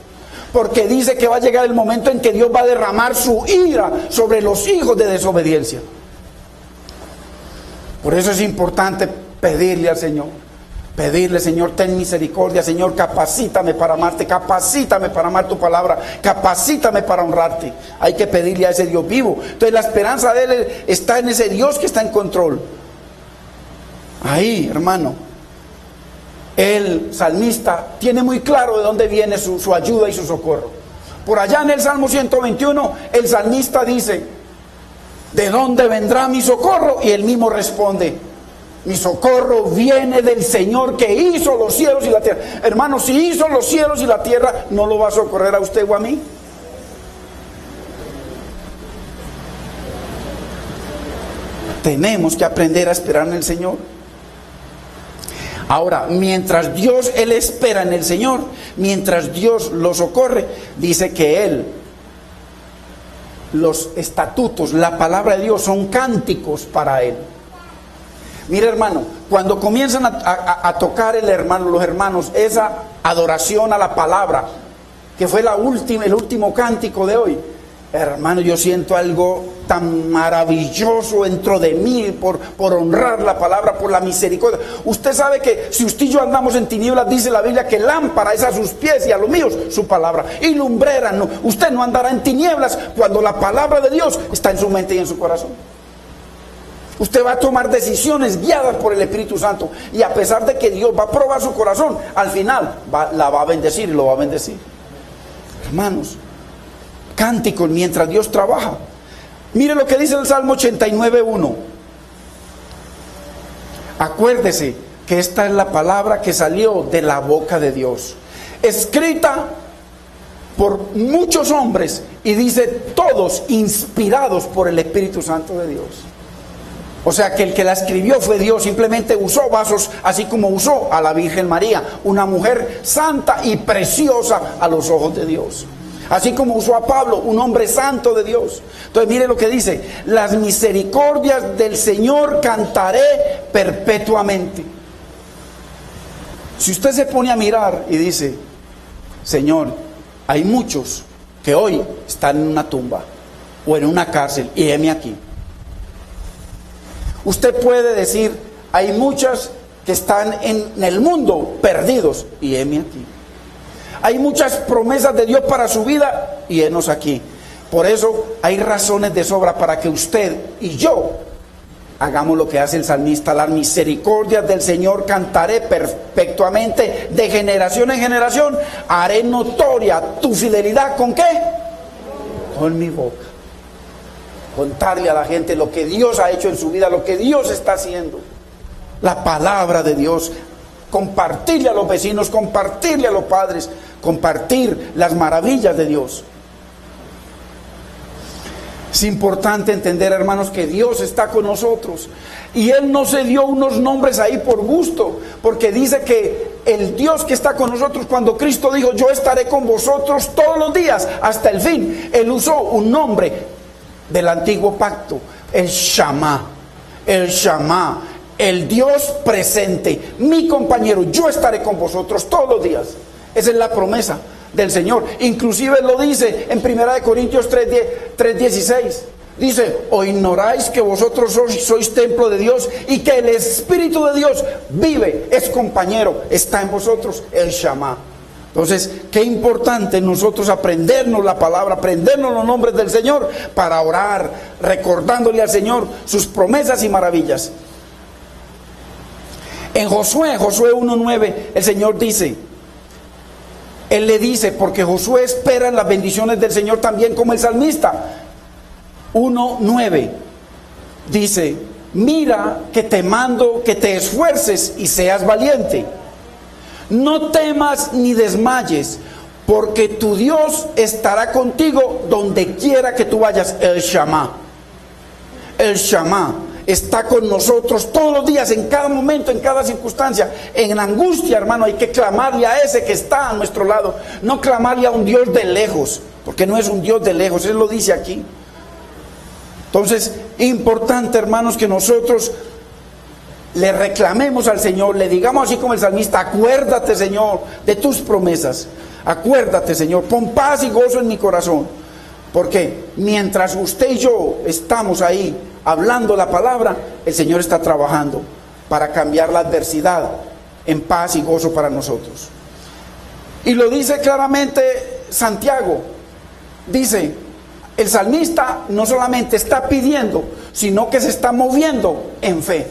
Porque dice que va a llegar el momento en que Dios va a derramar su ira sobre los hijos de desobediencia. Por eso es importante pedirle al Señor. Pedirle, Señor, ten misericordia, Señor, capacítame para amarte, capacítame para amar tu palabra, capacítame para honrarte. Hay que pedirle a ese Dios vivo. Entonces la esperanza de Él está en ese Dios que está en control. Ahí, hermano, el salmista tiene muy claro de dónde viene su ayuda y su socorro. Por allá en el Salmo 121, el salmista dice, ¿de dónde vendrá mi socorro? Y él mismo responde, mi socorro viene del Señor que hizo los cielos y la tierra. Hermano, si hizo los cielos y la tierra, ¿no lo va a socorrer a usted o a mí? Tenemos que aprender a esperar en el Señor. Ahora, mientras Dios, Él espera en el Señor, mientras Dios lo socorre, dice que Él, los estatutos, la palabra de Dios son cánticos para Él. Mire, hermano, cuando comienzan a tocar los hermanos esa adoración a la palabra, que fue el último cántico de hoy, hermano, yo siento algo tan maravilloso dentro de mí por honrar la palabra, por la misericordia. Usted sabe que si usted y yo andamos en tinieblas, dice la Biblia que lámpara es a sus pies y a los míos su palabra, y lumbrera. No, usted no andará en tinieblas cuando la palabra de Dios está en su mente y en su corazón. Usted va a tomar decisiones guiadas por el Espíritu Santo, y a pesar de que Dios va a probar su corazón, al final la va a bendecir y lo va a bendecir. Hermanos, cánticos mientras Dios trabaja. Mire lo que dice el Salmo 89:1. Acuérdese que esta es la palabra que salió de la boca de Dios, escrita por muchos hombres, y dice todos inspirados por el Espíritu Santo de Dios. O sea que el que la escribió fue Dios, simplemente usó vasos, así como usó a la Virgen María, una mujer santa y preciosa a los ojos de Dios. Así como usó a Pablo, un hombre santo de Dios. Entonces mire lo que dice, las misericordias del Señor cantaré perpetuamente. Si usted se pone a mirar y dice, Señor, hay muchos que hoy están en una tumba o en una cárcel, y heme aquí. Usted puede decir, hay muchas que están en el mundo perdidos, y heme aquí. Hay muchas promesas de Dios para su vida, y henos aquí. Por eso hay razones de sobra para que usted y yo hagamos lo que hace el salmista: las misericordias del Señor cantaré perpetuamente, de generación en generación haré notoria tu fidelidad. ¿Con qué? Con mi boca. Contarle a la gente lo que Dios ha hecho en su vida, lo que Dios está haciendo. La palabra de Dios. Compartirle a los vecinos, compartirle a los padres, compartir las maravillas de Dios. Es importante entender, hermanos, que Dios está con nosotros. Y Él no se dio unos nombres ahí por gusto, porque dice que el Dios que está con nosotros, cuando Cristo dijo: yo estaré con vosotros todos los días hasta el fin, Él usó un nombre del antiguo pacto, el Shammah, el Dios presente, mi compañero. Yo estaré con vosotros todos los días. Esa es la promesa del Señor. Inclusive lo dice en 1 Corintios 3:16. Dice: ¿o ignoráis que vosotros sois templo de Dios y que el Espíritu de Dios vive, es compañero, está en vosotros? El Shammah. Entonces, qué importante nosotros aprendernos la palabra, aprendernos los nombres del Señor para orar, recordándole al Señor sus promesas y maravillas. En Josué 1:9, el Señor dice, Él le dice, porque Josué espera las bendiciones del Señor también como el salmista. 1:9 dice: mira que te mando que te esfuerces y seas valiente. No temas ni desmayes, porque tu Dios estará contigo donde quiera que tú vayas. El Shammah está con nosotros todos los días, en cada momento, en cada circunstancia. En angustia, hermano, hay que clamarle a ese que está a nuestro lado, no clamarle a un Dios de lejos, porque no es un Dios de lejos. Él lo dice aquí. Entonces, importante, hermanos, que nosotros le reclamemos al Señor, le digamos así como el salmista: acuérdate, Señor, de tus promesas. Acuérdate, Señor, pon paz y gozo en mi corazón. Porque mientras usted y yo estamos ahí hablando la palabra, el Señor está trabajando para cambiar la adversidad en paz y gozo para nosotros. Y lo dice claramente Santiago. Dice, el salmista no solamente está pidiendo, sino que se está moviendo en fe.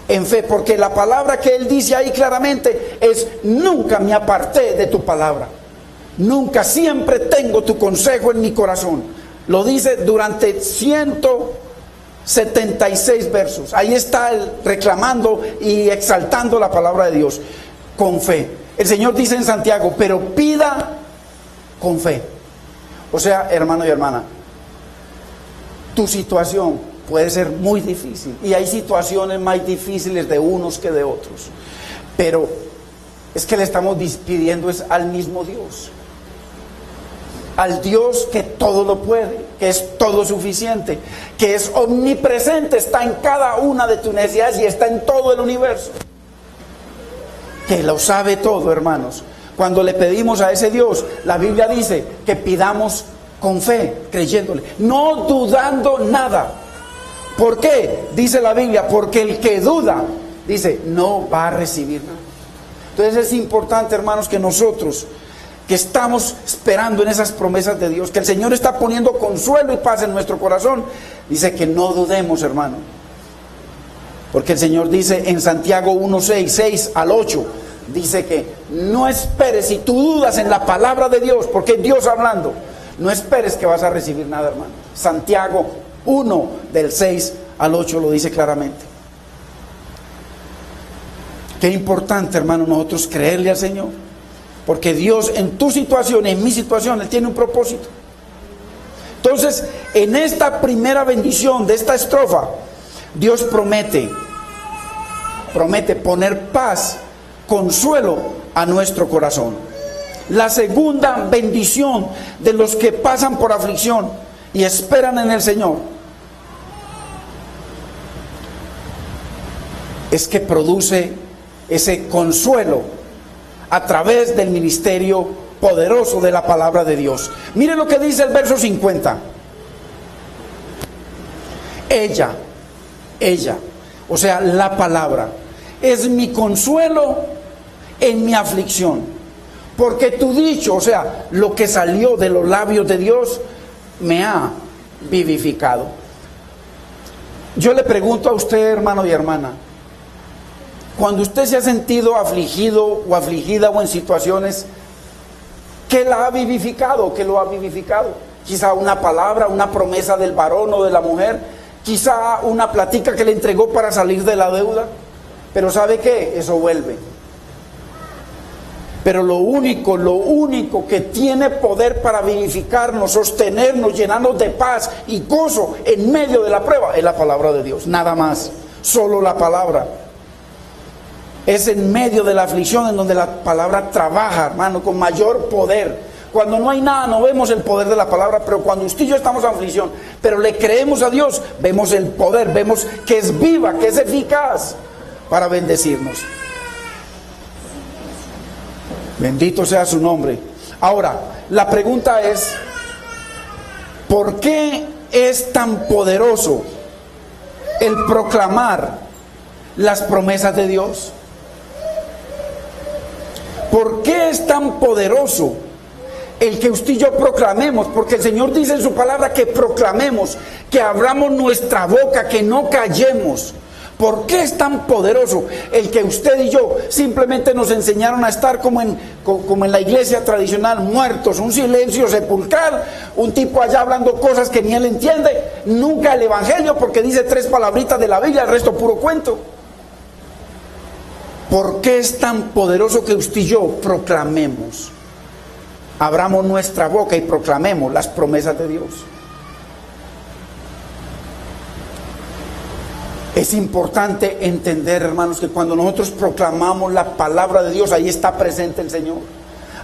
En fe, porque la palabra que él dice ahí claramente es: nunca me aparté de tu palabra. Nunca, siempre tengo tu consejo en mi corazón. Lo dice durante 176 versos. Ahí está él reclamando y exaltando la palabra de Dios con fe. El Señor dice en Santiago: pero pida con fe. O sea, hermano y hermana, tu situación puede ser muy difícil, y hay situaciones más difíciles de unos que de otros, pero es que le estamos pidiendo es al mismo Dios, al Dios que todo lo puede, que es todo suficiente, que es omnipresente, está en cada una de tus necesidades y está en todo el universo, que lo sabe todo, hermanos. Cuando le pedimos a ese Dios, la Biblia dice que pidamos con fe, creyéndole, no dudando nada. ¿Por qué? Dice la Biblia: porque el que duda, dice, no va a recibir nada. Entonces es importante, hermanos, que nosotros, que estamos esperando en esas promesas de Dios, que el Señor está poniendo consuelo y paz en nuestro corazón, dice que no dudemos, hermano. Porque el Señor dice en Santiago 1:6 al 8, dice que no esperes, si tú dudas en la palabra de Dios, porque es Dios hablando, no esperes que vas a recibir nada, hermano. Santiago 1 del 6 al 8 lo dice claramente. Qué importante, hermano, nosotros creerle al Señor, porque Dios en tu situación, en mi situación, Él tiene un propósito. Entonces, en esta primera bendición de esta estrofa, Dios promete poner paz, consuelo a nuestro corazón. La segunda bendición de los que pasan por aflicción y esperan en el Señor es que produce ese consuelo a través del ministerio poderoso de la palabra de Dios. Mire lo que dice el verso 50. Ella, o sea, la palabra, es mi consuelo en mi aflicción, porque tu dicho, o sea, lo que salió de los labios de Dios, me ha vivificado. Yo le pregunto a usted, hermano y hermana, cuando usted se ha sentido afligido o afligida o en situaciones, ¿qué la ha vivificado? ¿Qué lo ha vivificado? Quizá una palabra, una promesa del varón o de la mujer, quizá una platica que le entregó para salir de la deuda. Pero ¿sabe qué? Eso vuelve. Pero lo único que tiene poder para vivificarnos, sostenernos, llenarnos de paz y gozo en medio de la prueba es la palabra de Dios. Nada más. Solo la palabra. Es en medio de la aflicción en donde la palabra trabaja, hermano, con mayor poder. Cuando no hay nada no vemos el poder de la palabra, pero cuando usted y yo estamos en aflicción, pero le creemos a Dios, vemos el poder, vemos que es viva, que es eficaz para bendecirnos. Bendito sea su nombre. Ahora, la pregunta es, ¿por qué es tan poderoso el proclamar las promesas de Dios? ¿Por qué es tan poderoso el que usted y yo proclamemos? Porque el Señor dice en su palabra que proclamemos, que abramos nuestra boca, que no callemos. ¿Por qué es tan poderoso el que usted y yo simplemente nos enseñaron a estar como en la iglesia tradicional, muertos, un silencio sepulcral, un tipo allá hablando cosas que ni él entiende, nunca el evangelio porque dice 3 palabritas de la Biblia, el resto puro cuento? ¿Por qué es tan poderoso que usted y yo proclamemos? Abramos nuestra boca y proclamemos las promesas de Dios. Es importante entender, hermanos, que cuando nosotros proclamamos la palabra de Dios, ahí está presente el Señor.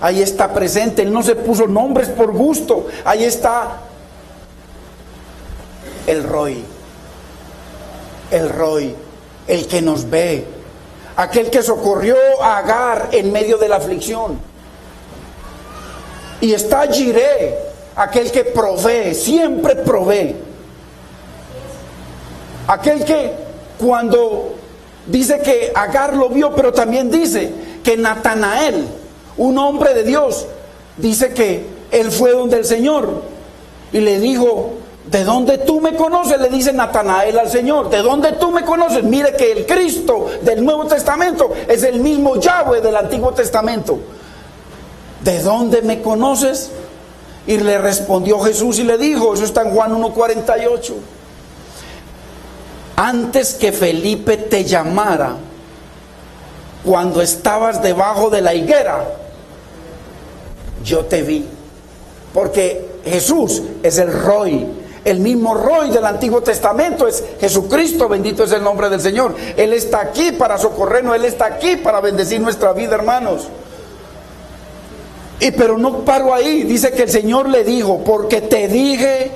Ahí está presente. Él no se puso nombres por gusto. Ahí está el Roy. El Roy, el que nos ve. Aquel que socorrió a Agar en medio de la aflicción. Y está Jireh, aquel que provee, siempre provee. Aquel que cuando dice que Agar lo vio, pero también dice que Natanael, un hombre de Dios, dice que él fue donde el Señor y le dijo, ¿de dónde tú me conoces? Le dice Natanael al Señor, ¿de dónde tú me conoces? Mire que el Cristo del Nuevo Testamento es el mismo Yahweh del Antiguo Testamento. ¿De dónde me conoces? Y le respondió Jesús y le dijo, eso está en Juan 1:48. Antes que Felipe te llamara, cuando estabas debajo de la higuera, yo te vi. Porque Jesús es el Roy, el mismo Roy del Antiguo Testamento es Jesucristo, bendito es el nombre del Señor. Él está aquí para socorrernos, Él está aquí para bendecir nuestra vida, hermanos. Pero no paro ahí, dice que el Señor le dijo, porque te dije,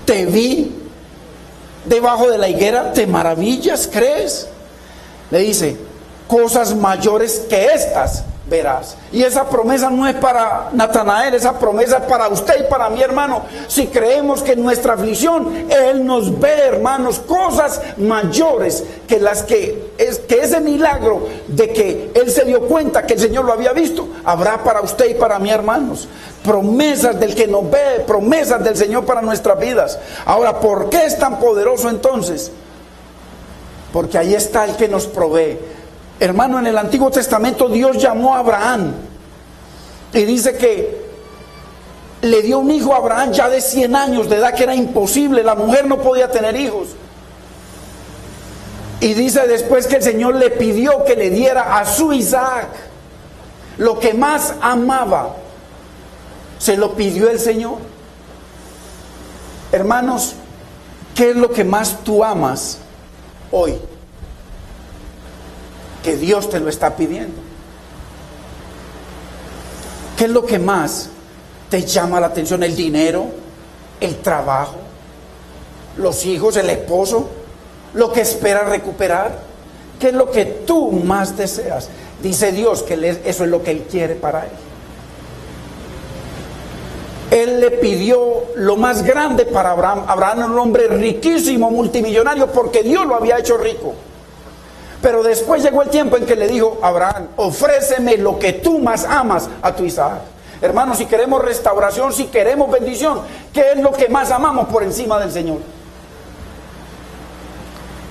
te vi debajo de la higuera, ¿te maravillas, crees? Le dice, cosas mayores que estas verás. Y esa promesa no es para Natanael, esa promesa es para usted y para mi hermano. Si creemos que en nuestra aflicción Él nos ve, hermanos, cosas mayores que las que ese milagro de que Él se dio cuenta que el Señor lo había visto, habrá para usted y para mí, hermanos. Promesas del que nos ve, promesas del Señor para nuestras vidas. Ahora, ¿por qué es tan poderoso entonces? Porque ahí está el que nos provee. Hermano, en el Antiguo Testamento Dios llamó a Abraham y dice que le dio un hijo a Abraham ya de 100 años de edad, que era imposible, la mujer no podía tener hijos. Y dice después que el Señor le pidió que le diera a su Isaac lo que más amaba. Se lo pidió el Señor. Hermanos, ¿qué es lo que más tú amas hoy? Que Dios te lo está pidiendo. ¿Qué es lo que más te llama la atención? ¿El dinero? ¿El trabajo? ¿Los hijos? ¿El esposo? ¿Lo que esperas recuperar? ¿Qué es lo que tú más deseas? Dice Dios que eso es lo que Él quiere para Él. Él le pidió lo más grande para Abraham. Abraham era un hombre riquísimo, multimillonario, porque Dios lo había hecho rico. Pero después llegó el tiempo en que le dijo, Abraham, ofréceme lo que tú más amas a tu Isaac. Hermanos, si queremos restauración, si queremos bendición, ¿qué es lo que más amamos por encima del Señor?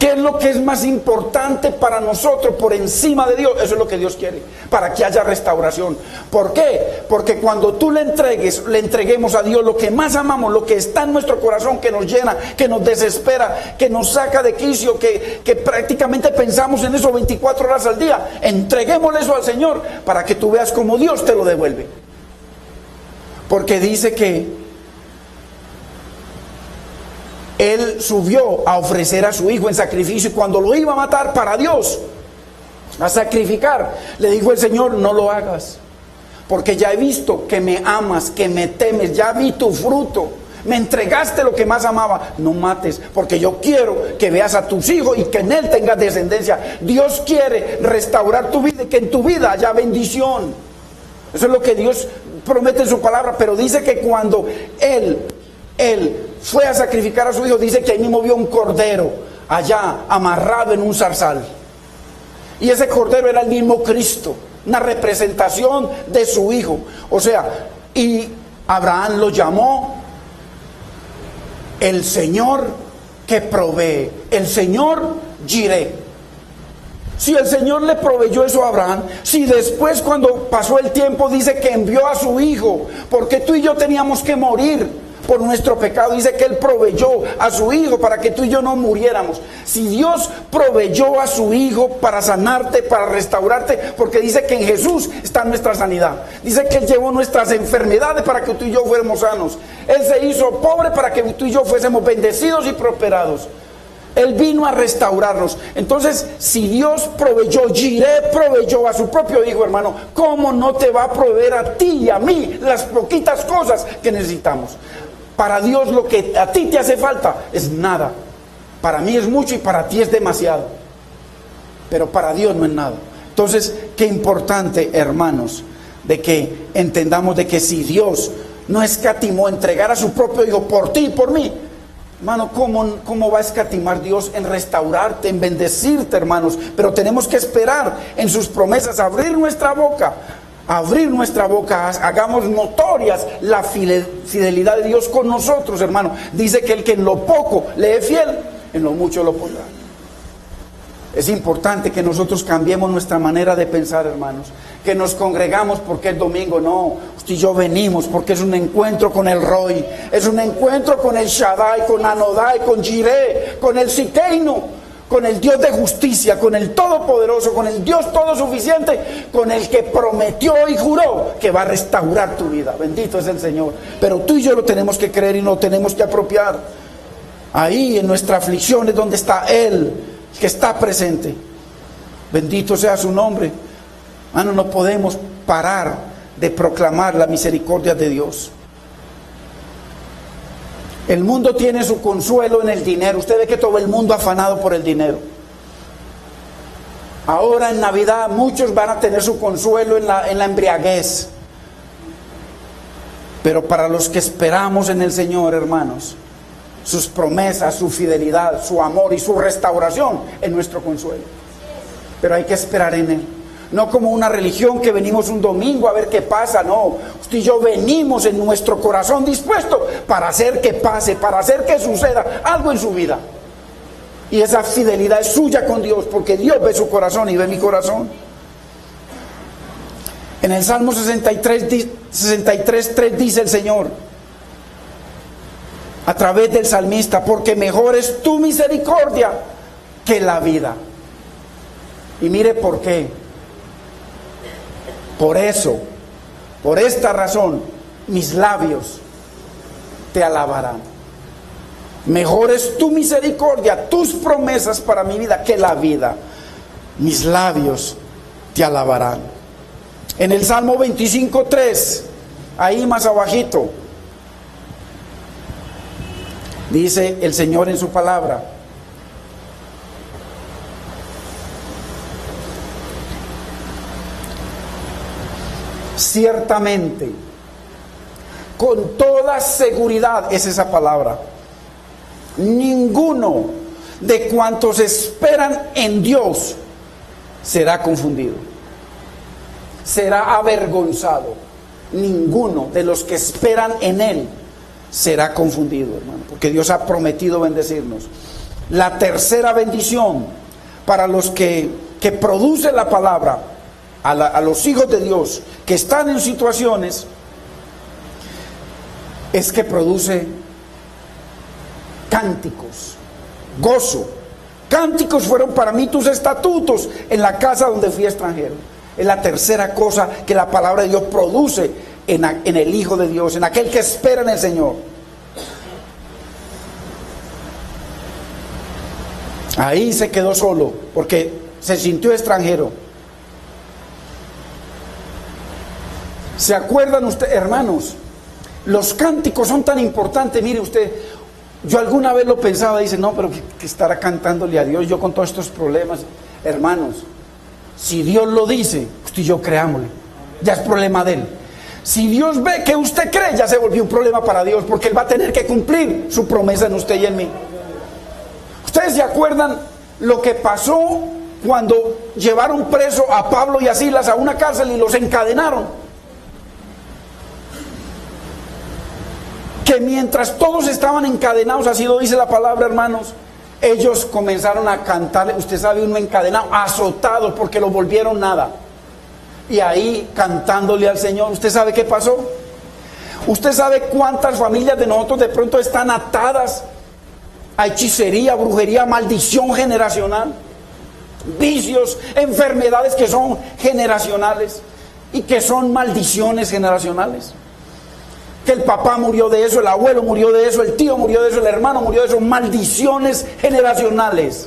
¿Qué es lo que es más importante para nosotros por encima de Dios? Eso es lo que Dios quiere, para que haya restauración. ¿Por qué? Porque cuando tú le entreguemos a Dios lo que más amamos, lo que está en nuestro corazón, que nos llena, que nos desespera, que nos saca de quicio, que prácticamente pensamos en eso 24 horas al día, entreguémosle eso al Señor para que tú veas cómo Dios te lo devuelve. Porque dice que Él subió a ofrecer a su hijo en sacrificio, y cuando lo iba a matar para Dios, a sacrificar, le dijo el Señor: no lo hagas, porque ya he visto que me amas, que me temes, ya vi tu fruto, me entregaste lo que más amaba. No mates, porque yo quiero que veas a tus hijos y que en él tengas descendencia. Dios quiere restaurar tu vida y que en tu vida haya bendición. Eso es lo que Dios promete en su palabra. Pero dice que cuando Él fue a sacrificar a su hijo, dice que ahí mismo vio un cordero allá amarrado en un zarzal. Y ese cordero era el mismo Cristo, una representación de su hijo. O sea, y Abraham lo llamó el Señor que provee, el Señor Jireh. Si el Señor le proveyó eso a Abraham, si después cuando pasó el tiempo dice que envió a su hijo, porque tú y yo teníamos que morir por nuestro pecado, dice que Él proveyó a su hijo para que tú y yo no muriéramos. Si Dios proveyó a su hijo para sanarte, para restaurarte, porque dice que en Jesús está nuestra sanidad, dice que Él llevó nuestras enfermedades para que tú y yo fuéramos sanos, Él se hizo pobre para que tú y yo fuésemos bendecidos y prosperados. Él vino a restaurarnos. Entonces, si Dios proveyó, Jireh proveyó a su propio hijo, hermano, ¿cómo no te va a proveer a ti y a mí las poquitas cosas que necesitamos? Para Dios lo que a ti te hace falta es nada. Para mí es mucho y para ti es demasiado. Pero para Dios no es nada. Entonces, qué importante, hermanos, de que entendamos de que si Dios no escatimó entregar a su propio hijo por ti y por mí, hermano, ¿cómo va a escatimar Dios en restaurarte, en bendecirte, hermanos? Pero tenemos que esperar en sus promesas, abrir nuestra boca, hagamos notorias la fidelidad de Dios con nosotros, hermano. Dice que el que en lo poco le es fiel, en lo mucho lo pondrá. Es importante que nosotros cambiemos nuestra manera de pensar, hermanos. Que nos congregamos porque es domingo, no. Usted y yo venimos porque es un encuentro con el Roy, es un encuentro con el Shaddai, con Anodai, con Jireh, con el Siqueino, con el Dios de justicia, con el Todopoderoso, con el Dios todo suficiente, con el que prometió y juró que va a restaurar tu vida. Bendito es el Señor. Pero tú y yo lo tenemos que creer y lo tenemos que apropiar. Ahí en nuestra aflicción es donde está Él, que está presente. Bendito sea su nombre. Hermano, no podemos parar de proclamar la misericordia de Dios. El mundo tiene su consuelo en el dinero. Usted ve que todo el mundo afanado por el dinero. Ahora en Navidad muchos van a tener su consuelo en la embriaguez. Pero para los que esperamos en el Señor, hermanos, sus promesas, su fidelidad, su amor y su restauración es nuestro consuelo. Pero hay que esperar en Él. No como una religión que venimos un domingo a ver qué pasa, no. Usted y yo venimos en nuestro corazón dispuesto para hacer que pase, para hacer que suceda algo en su vida. Y esa fidelidad es suya con Dios, porque Dios ve su corazón y ve mi corazón. En el Salmo 63:3 dice el Señor, a través del salmista: porque mejor es tu misericordia que la vida. Y mire por qué. Por eso, por esta razón, mis labios te alabarán. Mejor es tu misericordia, tus promesas para mi vida que la vida. Mis labios te alabarán. En el Salmo 25:3, ahí más abajito, dice el Señor en su palabra: ciertamente, con toda seguridad, es esa palabra, ninguno de cuantos esperan en Dios será confundido, será avergonzado. Ninguno de los que esperan en Él será confundido, hermano, porque Dios ha prometido bendecirnos. La tercera bendición para los que produce la palabra, a los hijos de Dios que están en situaciones, es que produce cánticos, gozo. Cánticos fueron para mí tus estatutos en la casa donde fui extranjero. Es la tercera cosa que la palabra de Dios produce en el Hijo de Dios, en aquel que espera en el Señor. Ahí se quedó solo porque se sintió extranjero. ¿Se acuerdan ustedes, hermanos? Los cánticos son tan importantes. Mire usted, yo alguna vez lo pensaba, dice, no, pero que estará cantándole a Dios yo con todos estos problemas. Hermanos, si Dios lo dice, usted y yo creámosle, ya es problema de Él. Si Dios ve que usted cree, ya se volvió un problema para Dios, porque Él va a tener que cumplir su promesa en usted y en mí. ¿Ustedes se acuerdan lo que pasó cuando llevaron preso a Pablo y a Silas a una cárcel y los encadenaron? Que mientras todos estaban encadenados, así lo dice la palabra, hermanos, ellos comenzaron a cantar. Usted sabe, uno encadenado, azotado porque lo volvieron nada. Y ahí cantándole al Señor. ¿Usted sabe qué pasó? ¿Usted sabe cuántas familias de nosotros de pronto están atadas a hechicería, brujería, maldición generacional? Vicios, enfermedades que son generacionales y que son maldiciones generacionales. Que el papá murió de eso, el abuelo murió de eso, el tío murió de eso, el hermano murió de eso. Maldiciones generacionales.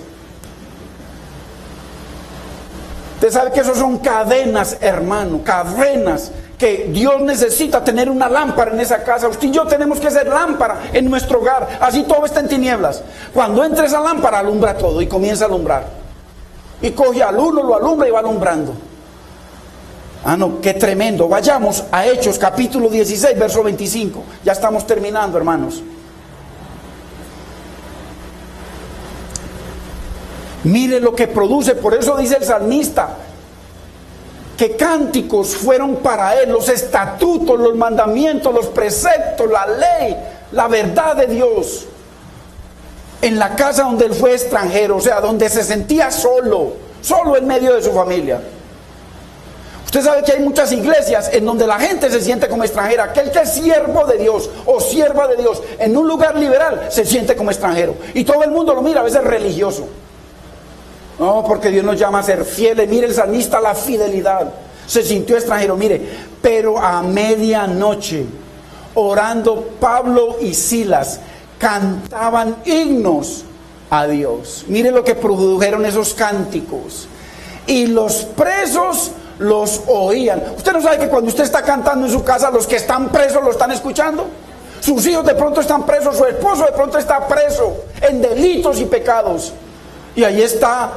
Usted sabe que eso son cadenas, hermano, cadenas, que Dios necesita tener una lámpara en esa casa. Usted y yo tenemos que ser lámpara en nuestro hogar. Así todo está en tinieblas. Cuando entra esa lámpara, alumbra todo y comienza a alumbrar. Y coge al uno, lo alumbra y va alumbrando. Ah, no, qué tremendo. Vayamos a Hechos capítulo 16, verso 25. Ya estamos terminando, hermanos. Mire lo que produce. Por eso dice el salmista que cánticos fueron para él, los estatutos, los mandamientos, los preceptos, la ley, la verdad de Dios. En la casa donde él fue extranjero, o sea, donde se sentía solo en medio de su familia. Usted sabe que hay muchas iglesias en donde la gente se siente como extranjera. Aquel que es siervo de Dios o sierva de Dios en un lugar liberal se siente como extranjero. Y todo el mundo lo mira, a veces religioso. No, porque Dios nos llama a ser fieles. Mire el salmista, la fidelidad. Se sintió extranjero. Mire, pero a medianoche, orando, Pablo y Silas cantaban himnos a Dios. Mire lo que produjeron esos cánticos. Y los presos los oían. Usted no sabe que cuando usted está cantando en su casa, los que están presos lo están escuchando. Sus hijos de pronto están presos, su esposo de pronto está preso en delitos y pecados. Y ahí está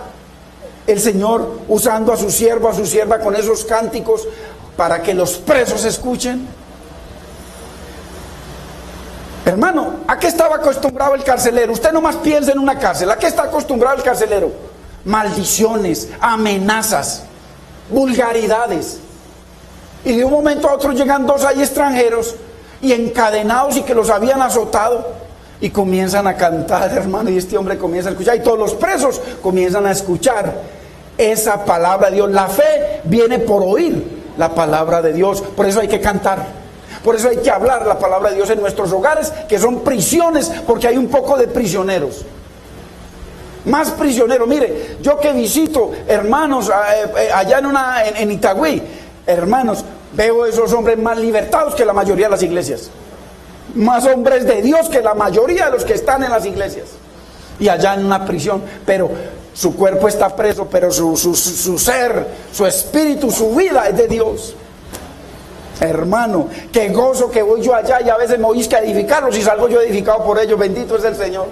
el Señor usando a su siervo, a su sierva con esos cánticos para que los presos escuchen. Hermano, ¿a qué estaba acostumbrado el carcelero? Usted nomás piensa en una cárcel. ¿A qué está acostumbrado el carcelero? Maldiciones, amenazas, vulgaridades. Y de un momento a otro llegan dos ahí extranjeros y encadenados y que los habían azotado y comienzan a cantar, hermano, y este hombre comienza a escuchar y todos los presos comienzan a escuchar esa palabra de Dios. La fe viene por oír la palabra de Dios, por eso hay que cantar, por eso hay que hablar la palabra de Dios en nuestros hogares, que son prisiones, porque hay un poco de prisioneros. Más prisioneros. Mire, yo que visito hermanos allá en Itagüí, hermanos, veo esos hombres más libertados que la mayoría de las iglesias, más hombres de Dios que la mayoría de los que están en las iglesias, y allá en una prisión, pero su cuerpo está preso, pero su ser, su espíritu, su vida es de Dios. Hermano, qué gozo que voy yo allá y a veces me oís que edificarlos y salgo yo edificado por ellos. Bendito es el Señor.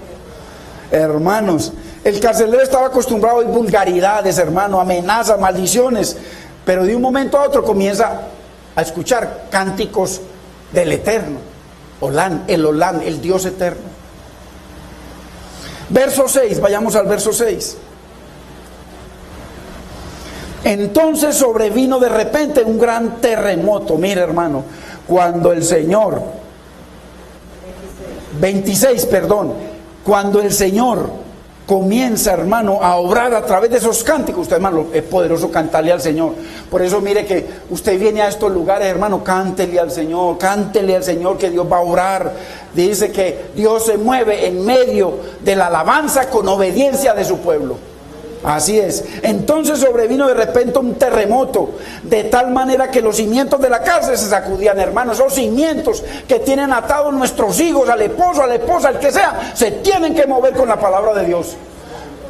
Hermanos, el carcelero estaba acostumbrado a oír vulgaridades, hermano, amenazas, maldiciones, pero de un momento a otro comienza a escuchar cánticos del Eterno, el Dios eterno. Verso 6, vayamos al verso 6. Entonces sobrevino de repente un gran terremoto. Mire, hermano, cuando el Señor, 26, perdón, cuando el Señor comienza, hermano, a obrar a través de esos cánticos. Usted, hermano, es poderoso cantarle al Señor. Por eso mire que usted viene a estos lugares, hermano, cántele al Señor que Dios va a obrar. Dice que Dios se mueve en medio de la alabanza con obediencia de su pueblo. Así es. Entonces sobrevino de repente un terremoto, de tal manera que los cimientos de la cárcel se sacudían, hermanos. Esos cimientos que tienen atados nuestros hijos, al esposo, a la esposa, al que sea, se tienen que mover con la palabra de Dios.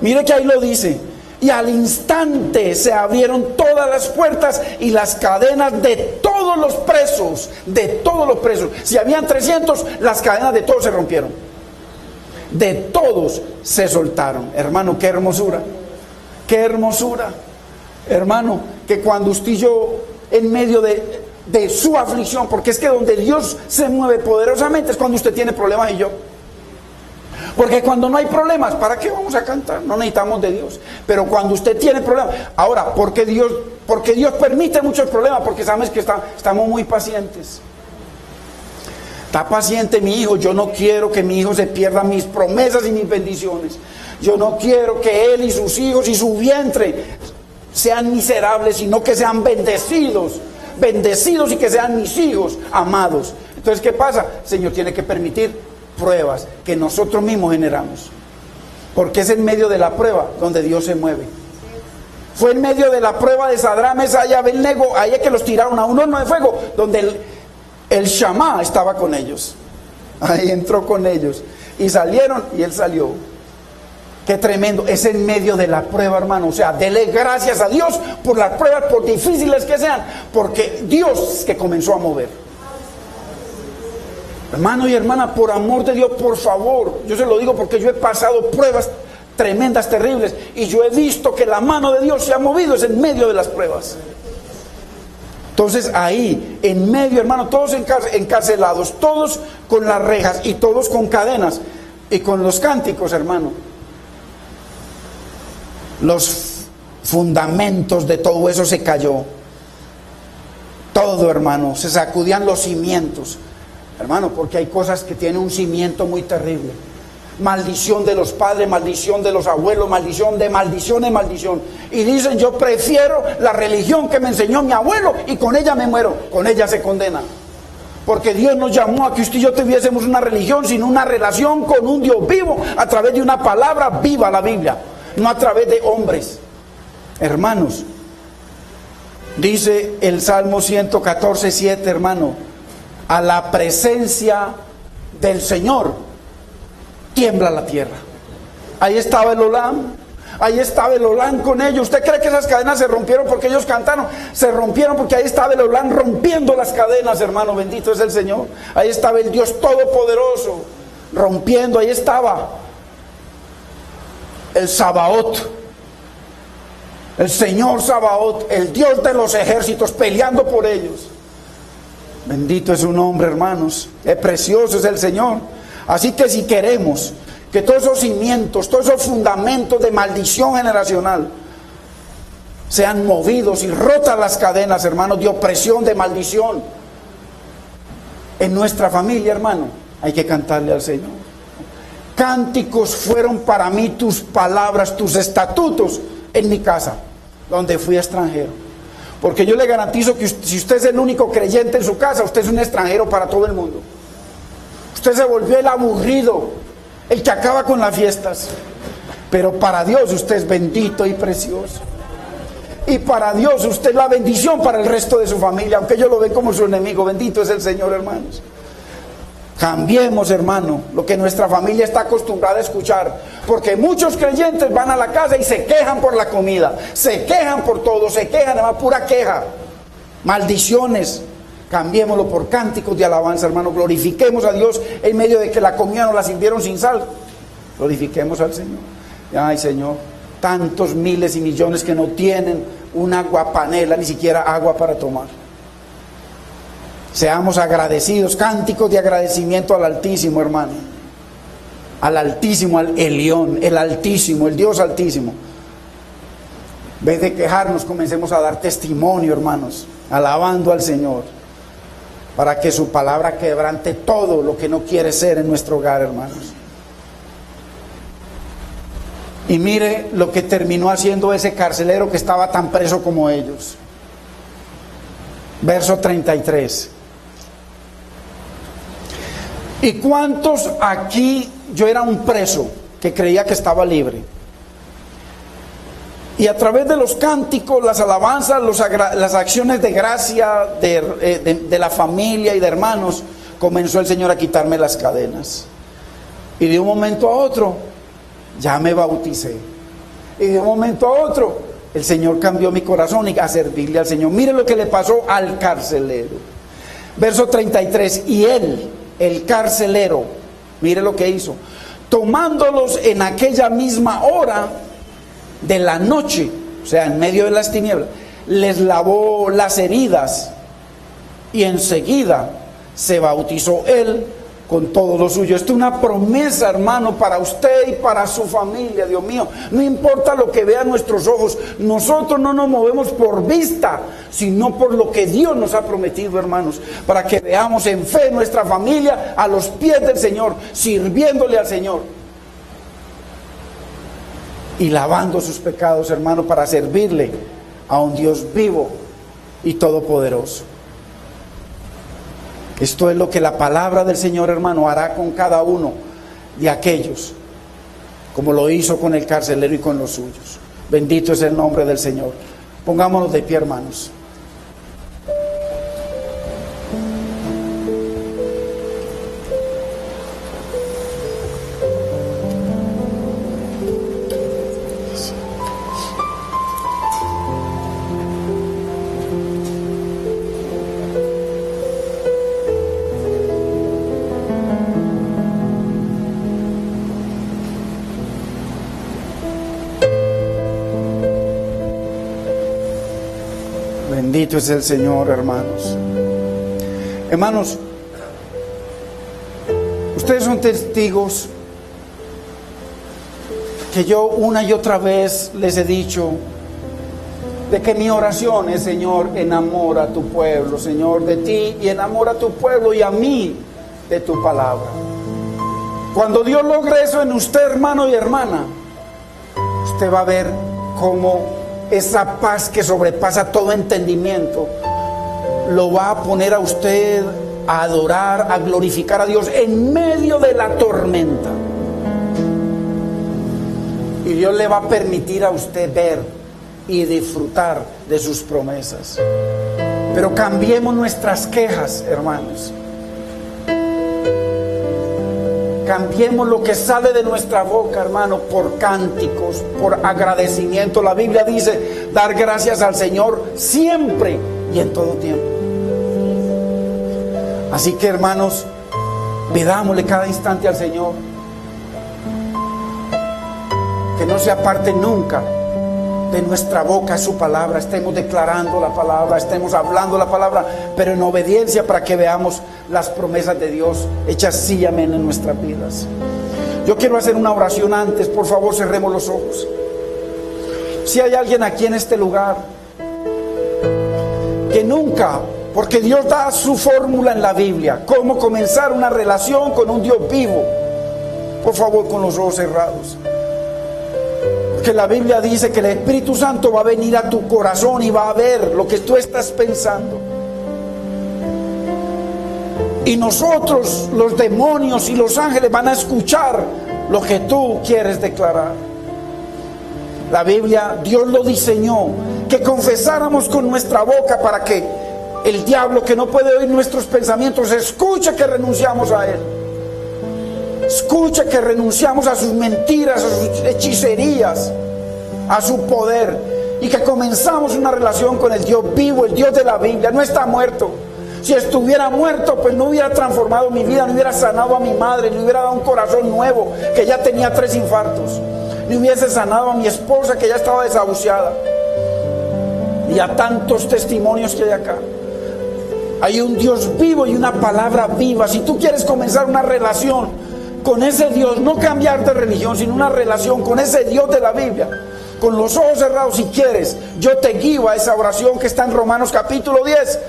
Mire que ahí lo dice. Y al instante se abrieron todas las puertas y las cadenas de todos los presos, de todos los presos. Si habían 300, las cadenas de todos se rompieron. De todos se soltaron. Hermano, qué hermosura. Qué hermosura, hermano, que cuando usted y yo, en medio de su aflicción, porque es que donde Dios se mueve poderosamente es cuando usted tiene problemas y yo. Porque cuando no hay problemas, ¿para qué vamos a cantar? No necesitamos de Dios. Pero cuando usted tiene problemas, ahora, ¿por qué Dios permite muchos problemas? Porque sabes que estamos muy pacientes. Está paciente mi hijo. Yo no quiero que mi hijo se pierda mis promesas y mis bendiciones. Yo no quiero que él y sus hijos y su vientre sean miserables, sino que sean bendecidos y que sean mis hijos amados. Entonces, ¿qué pasa? El Señor tiene que permitir pruebas que nosotros mismos generamos. Porque es en medio de la prueba donde Dios se mueve. Fue en medio de la prueba de Sadrach, Mesach y Abednego, ahí es que los tiraron a un horno de fuego, donde el Shamá estaba con ellos. Ahí entró con ellos. Y salieron y él salió. Qué tremendo, es en medio de la prueba, hermano. O sea, dele gracias a Dios por las pruebas, por difíciles que sean, porque Dios es que comenzó a mover. Hermano y hermana, por amor de Dios, por favor, yo se lo digo porque yo he pasado pruebas tremendas, terribles, y yo he visto que la mano de Dios se ha movido, es en medio de las pruebas. Entonces ahí, en medio, hermano, todos encarcelados, todos con las rejas y todos con cadenas y con los cánticos, hermano. Los fundamentos de todo eso se cayó. Todo, hermano, se sacudían los cimientos. Hermano, porque hay cosas que tienen un cimiento muy terrible. Maldición de los padres, maldición de los abuelos, maldición de maldición en maldición. Y dicen, yo prefiero la religión que me enseñó mi abuelo y con ella me muero, con ella se condena. Porque Dios nos llamó a que usted y yo tuviésemos una religión, sino una relación con un Dios vivo a través de una palabra viva, la Biblia. No a través de hombres. Hermanos, dice el Salmo 114:7, hermano, a la presencia del Señor tiembla la tierra. Ahí estaba el Olam con ellos. ¿Usted cree que esas cadenas se rompieron porque ellos cantaron? Se rompieron porque ahí estaba el Olam rompiendo las cadenas, hermano, bendito es el Señor. Ahí estaba el Dios Todopoderoso rompiendo, ahí estaba el Sabaoth, el Señor Sabaoth, el Dios de los ejércitos peleando por ellos. Bendito es su nombre, hermanos. Es precioso es el Señor. Así que si queremos que todos esos cimientos, todos esos fundamentos de maldición generacional sean movidos y rotas las cadenas, hermanos, de opresión, de maldición en nuestra familia, hermano, hay que cantarle al Señor. Cánticos fueron para mí tus palabras, tus estatutos en mi casa, donde fui extranjero. Porque yo le garantizo que si usted es el único creyente en su casa, usted es un extranjero para todo el mundo. Usted se volvió el aburrido, el que acaba con las fiestas. Pero para Dios usted es bendito y precioso. Y para Dios usted es la bendición para el resto de su familia, aunque ellos lo ven como su enemigo. Bendito es el Señor, hermanos. Cambiemos, hermano, lo que nuestra familia está acostumbrada a escuchar, porque muchos creyentes van a la casa y se quejan por la comida, se quejan por todo, se quejan, además pura queja, maldiciones. Cambiémoslo por cánticos de alabanza, hermano. Glorifiquemos a Dios en medio de que la comida nos la sirvieron sin sal. Glorifiquemos al Señor. Ay, Señor, tantos miles y millones que no tienen una aguapanela, ni siquiera agua para tomar. Seamos agradecidos, cánticos de agradecimiento al Altísimo, hermano. Al Altísimo, al Elión, el Altísimo, el Dios Altísimo. En vez de quejarnos, comencemos a dar testimonio, hermanos, alabando al Señor, para que su palabra quebrante todo lo que no quiere ser en nuestro hogar, hermanos. Y mire lo que terminó haciendo ese carcelero que estaba tan preso como ellos. Verso 33. ¿Y cuántos aquí? Yo era un preso que creía que estaba libre. Y a través de los cánticos, las alabanzas, las acciones de gracia de la familia y de hermanos, comenzó el Señor a quitarme las cadenas. Y de un momento a otro, ya me bauticé. Y de un momento a otro, el Señor cambió mi corazón y a servirle al Señor. Mire lo que le pasó al carcelero. Verso 33. Y él, el carcelero, mire lo que hizo. Tomándolos en aquella misma hora de la noche, o sea, en medio de las tinieblas, les lavó las heridas y enseguida se bautizó él con todo lo suyo. Esto es una promesa, hermano, para usted y para su familia, Dios mío. No importa lo que vean nuestros ojos, nosotros no nos movemos por vista, sino por lo que Dios nos ha prometido, hermanos, para que veamos en fe nuestra familia a los pies del Señor, sirviéndole al Señor y lavando sus pecados, hermano, para servirle a un Dios vivo y todopoderoso. Esto es lo que la palabra del Señor, hermano, hará con cada uno de aquellos, como lo hizo con el carcelero y con los suyos. Bendito es el nombre del Señor. Pongámonos de pie, hermanos. Bendito es el Señor, hermanos. Hermanos, ustedes son testigos que yo una y otra vez les he dicho de que mi oración es: Señor, enamora a tu pueblo, Señor, de ti, y enamora a tu pueblo y a mí de tu palabra. Cuando Dios logre eso en usted, hermano y hermana, usted va a ver cómo esa paz que sobrepasa todo entendimiento lo va a poner a usted a adorar, a glorificar a Dios en medio de la tormenta. Y Dios le va a permitir a usted ver y disfrutar de sus promesas. Pero cambiemos nuestras quejas, hermanos. Cambiemos lo que sale de nuestra boca, hermano, por cánticos, por agradecimiento. La Biblia dice: dar gracias al Señor siempre y en todo tiempo. Así que, hermanos, pidámosle cada instante al Señor que no se aparte nunca de nuestra boca su palabra. Estemos declarando la palabra, estemos hablando la palabra, pero en obediencia, para que veamos las promesas de Dios hechas sí y amén en nuestras vidas. Yo quiero hacer una oración antes. Por favor, cerremos los ojos. Si hay alguien aquí en este lugar que nunca, porque Dios da su fórmula en la Biblia, cómo comenzar una relación con un Dios vivo, por favor, con los ojos cerrados. Que la Biblia dice que el Espíritu Santo va a venir a tu corazón y va a ver lo que tú estás pensando. Y nosotros, los demonios y los ángeles, van a escuchar lo que tú quieres declarar. La Biblia, Dios lo diseñó, que confesáramos con nuestra boca para que el diablo, que no puede oír nuestros pensamientos, escuche que renunciamos a él. Escucha que renunciamos a sus mentiras, a sus hechicerías, a su poder, y que comenzamos una relación con el Dios vivo, el Dios de la Biblia. No está muerto. Si estuviera muerto, pues no hubiera transformado mi vida, no hubiera sanado a mi madre, no hubiera dado un corazón nuevo, que ya tenía 3 infartos, ni hubiese sanado a mi esposa, que ya estaba desahuciada, y a tantos testimonios que hay acá. Hay un Dios vivo y una palabra viva. Si tú quieres comenzar una relación con ese Dios, no cambiar de religión, sino una relación con ese Dios de la Biblia, con los ojos cerrados, si quieres, yo te guío a esa oración que está en Romanos capítulo 10,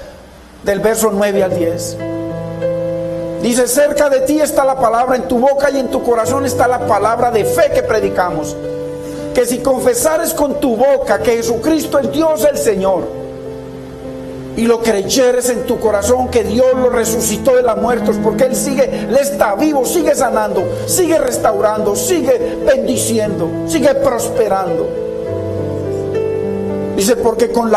del verso 9 al 10. Dice: cerca de ti está la palabra, en tu boca y en tu corazón está la palabra de fe que predicamos. que si confesares con tu boca que Jesucristo es Dios el Señor, y lo creyeres en tu corazón que Dios lo resucitó de los muertos, porque Él está vivo, sigue sanando, sigue restaurando, sigue bendiciendo, sigue prosperando. Dice, porque con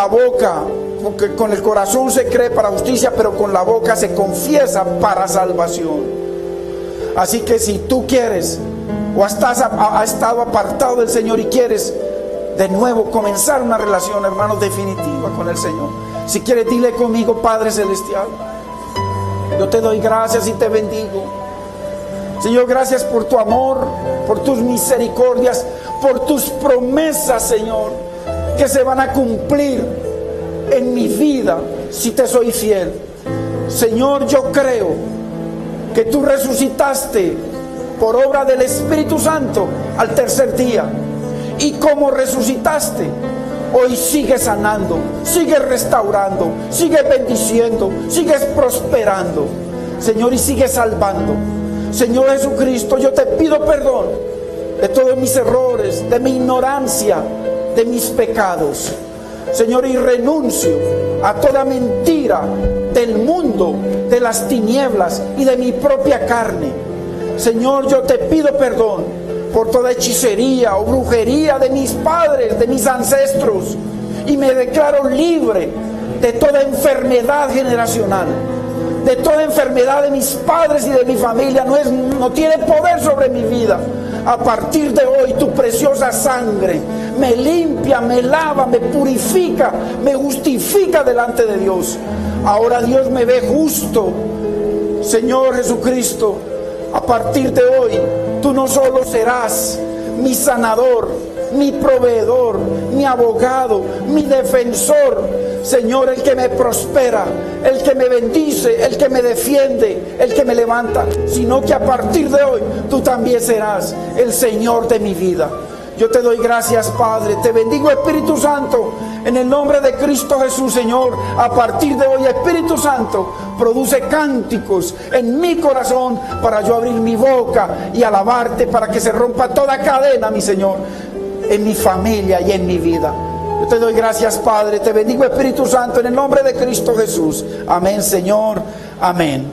el corazón se cree para justicia, pero con la boca se confiesa para salvación. Así que si tú quieres, o has estado apartado del Señor y quieres de nuevo comenzar una relación, hermanos, definitiva con el Señor, si quieres, dile conmigo: Padre Celestial, yo te doy gracias y te bendigo. Señor, gracias por tu amor, por tus misericordias, por tus promesas, Señor, que se van a cumplir en mi vida si te soy fiel. Señor, yo creo que tú resucitaste por obra del Espíritu Santo al tercer día, y como resucitaste, hoy sigues sanando, sigues restaurando, sigues bendiciendo, sigues prosperando, Señor, y sigues salvando. Señor Jesucristo, yo te pido perdón de todos mis errores, de mi ignorancia, de mis pecados, Señor, y renuncio a toda mentira del mundo, de las tinieblas y de mi propia carne. Señor, yo te pido perdón por toda hechicería o brujería de mis padres, de mis ancestros, y me declaro libre de toda enfermedad generacional, de toda enfermedad de mis padres y de mi familia. No tiene poder sobre mi vida. A partir de hoy, tu preciosa sangre me limpia, me lava, me purifica, me justifica delante de Dios. Ahora Dios me ve justo. Señor Jesucristo, a partir de hoy, tú no solo serás mi sanador, mi proveedor, mi abogado, mi defensor, Señor, el que me prospera, el que me bendice, el que me defiende, el que me levanta, sino que a partir de hoy tú también serás el Señor de mi vida. Yo te doy gracias, Padre, te bendigo, Espíritu Santo, en el nombre de Cristo Jesús, Señor. A partir de hoy, Espíritu Santo, produce cánticos en mi corazón para yo abrir mi boca y alabarte, para que se rompa toda cadena, mi Señor, en mi familia y en mi vida. Yo te doy gracias, Padre, te bendigo, Espíritu Santo, en el nombre de Cristo Jesús. Amén, Señor, amén.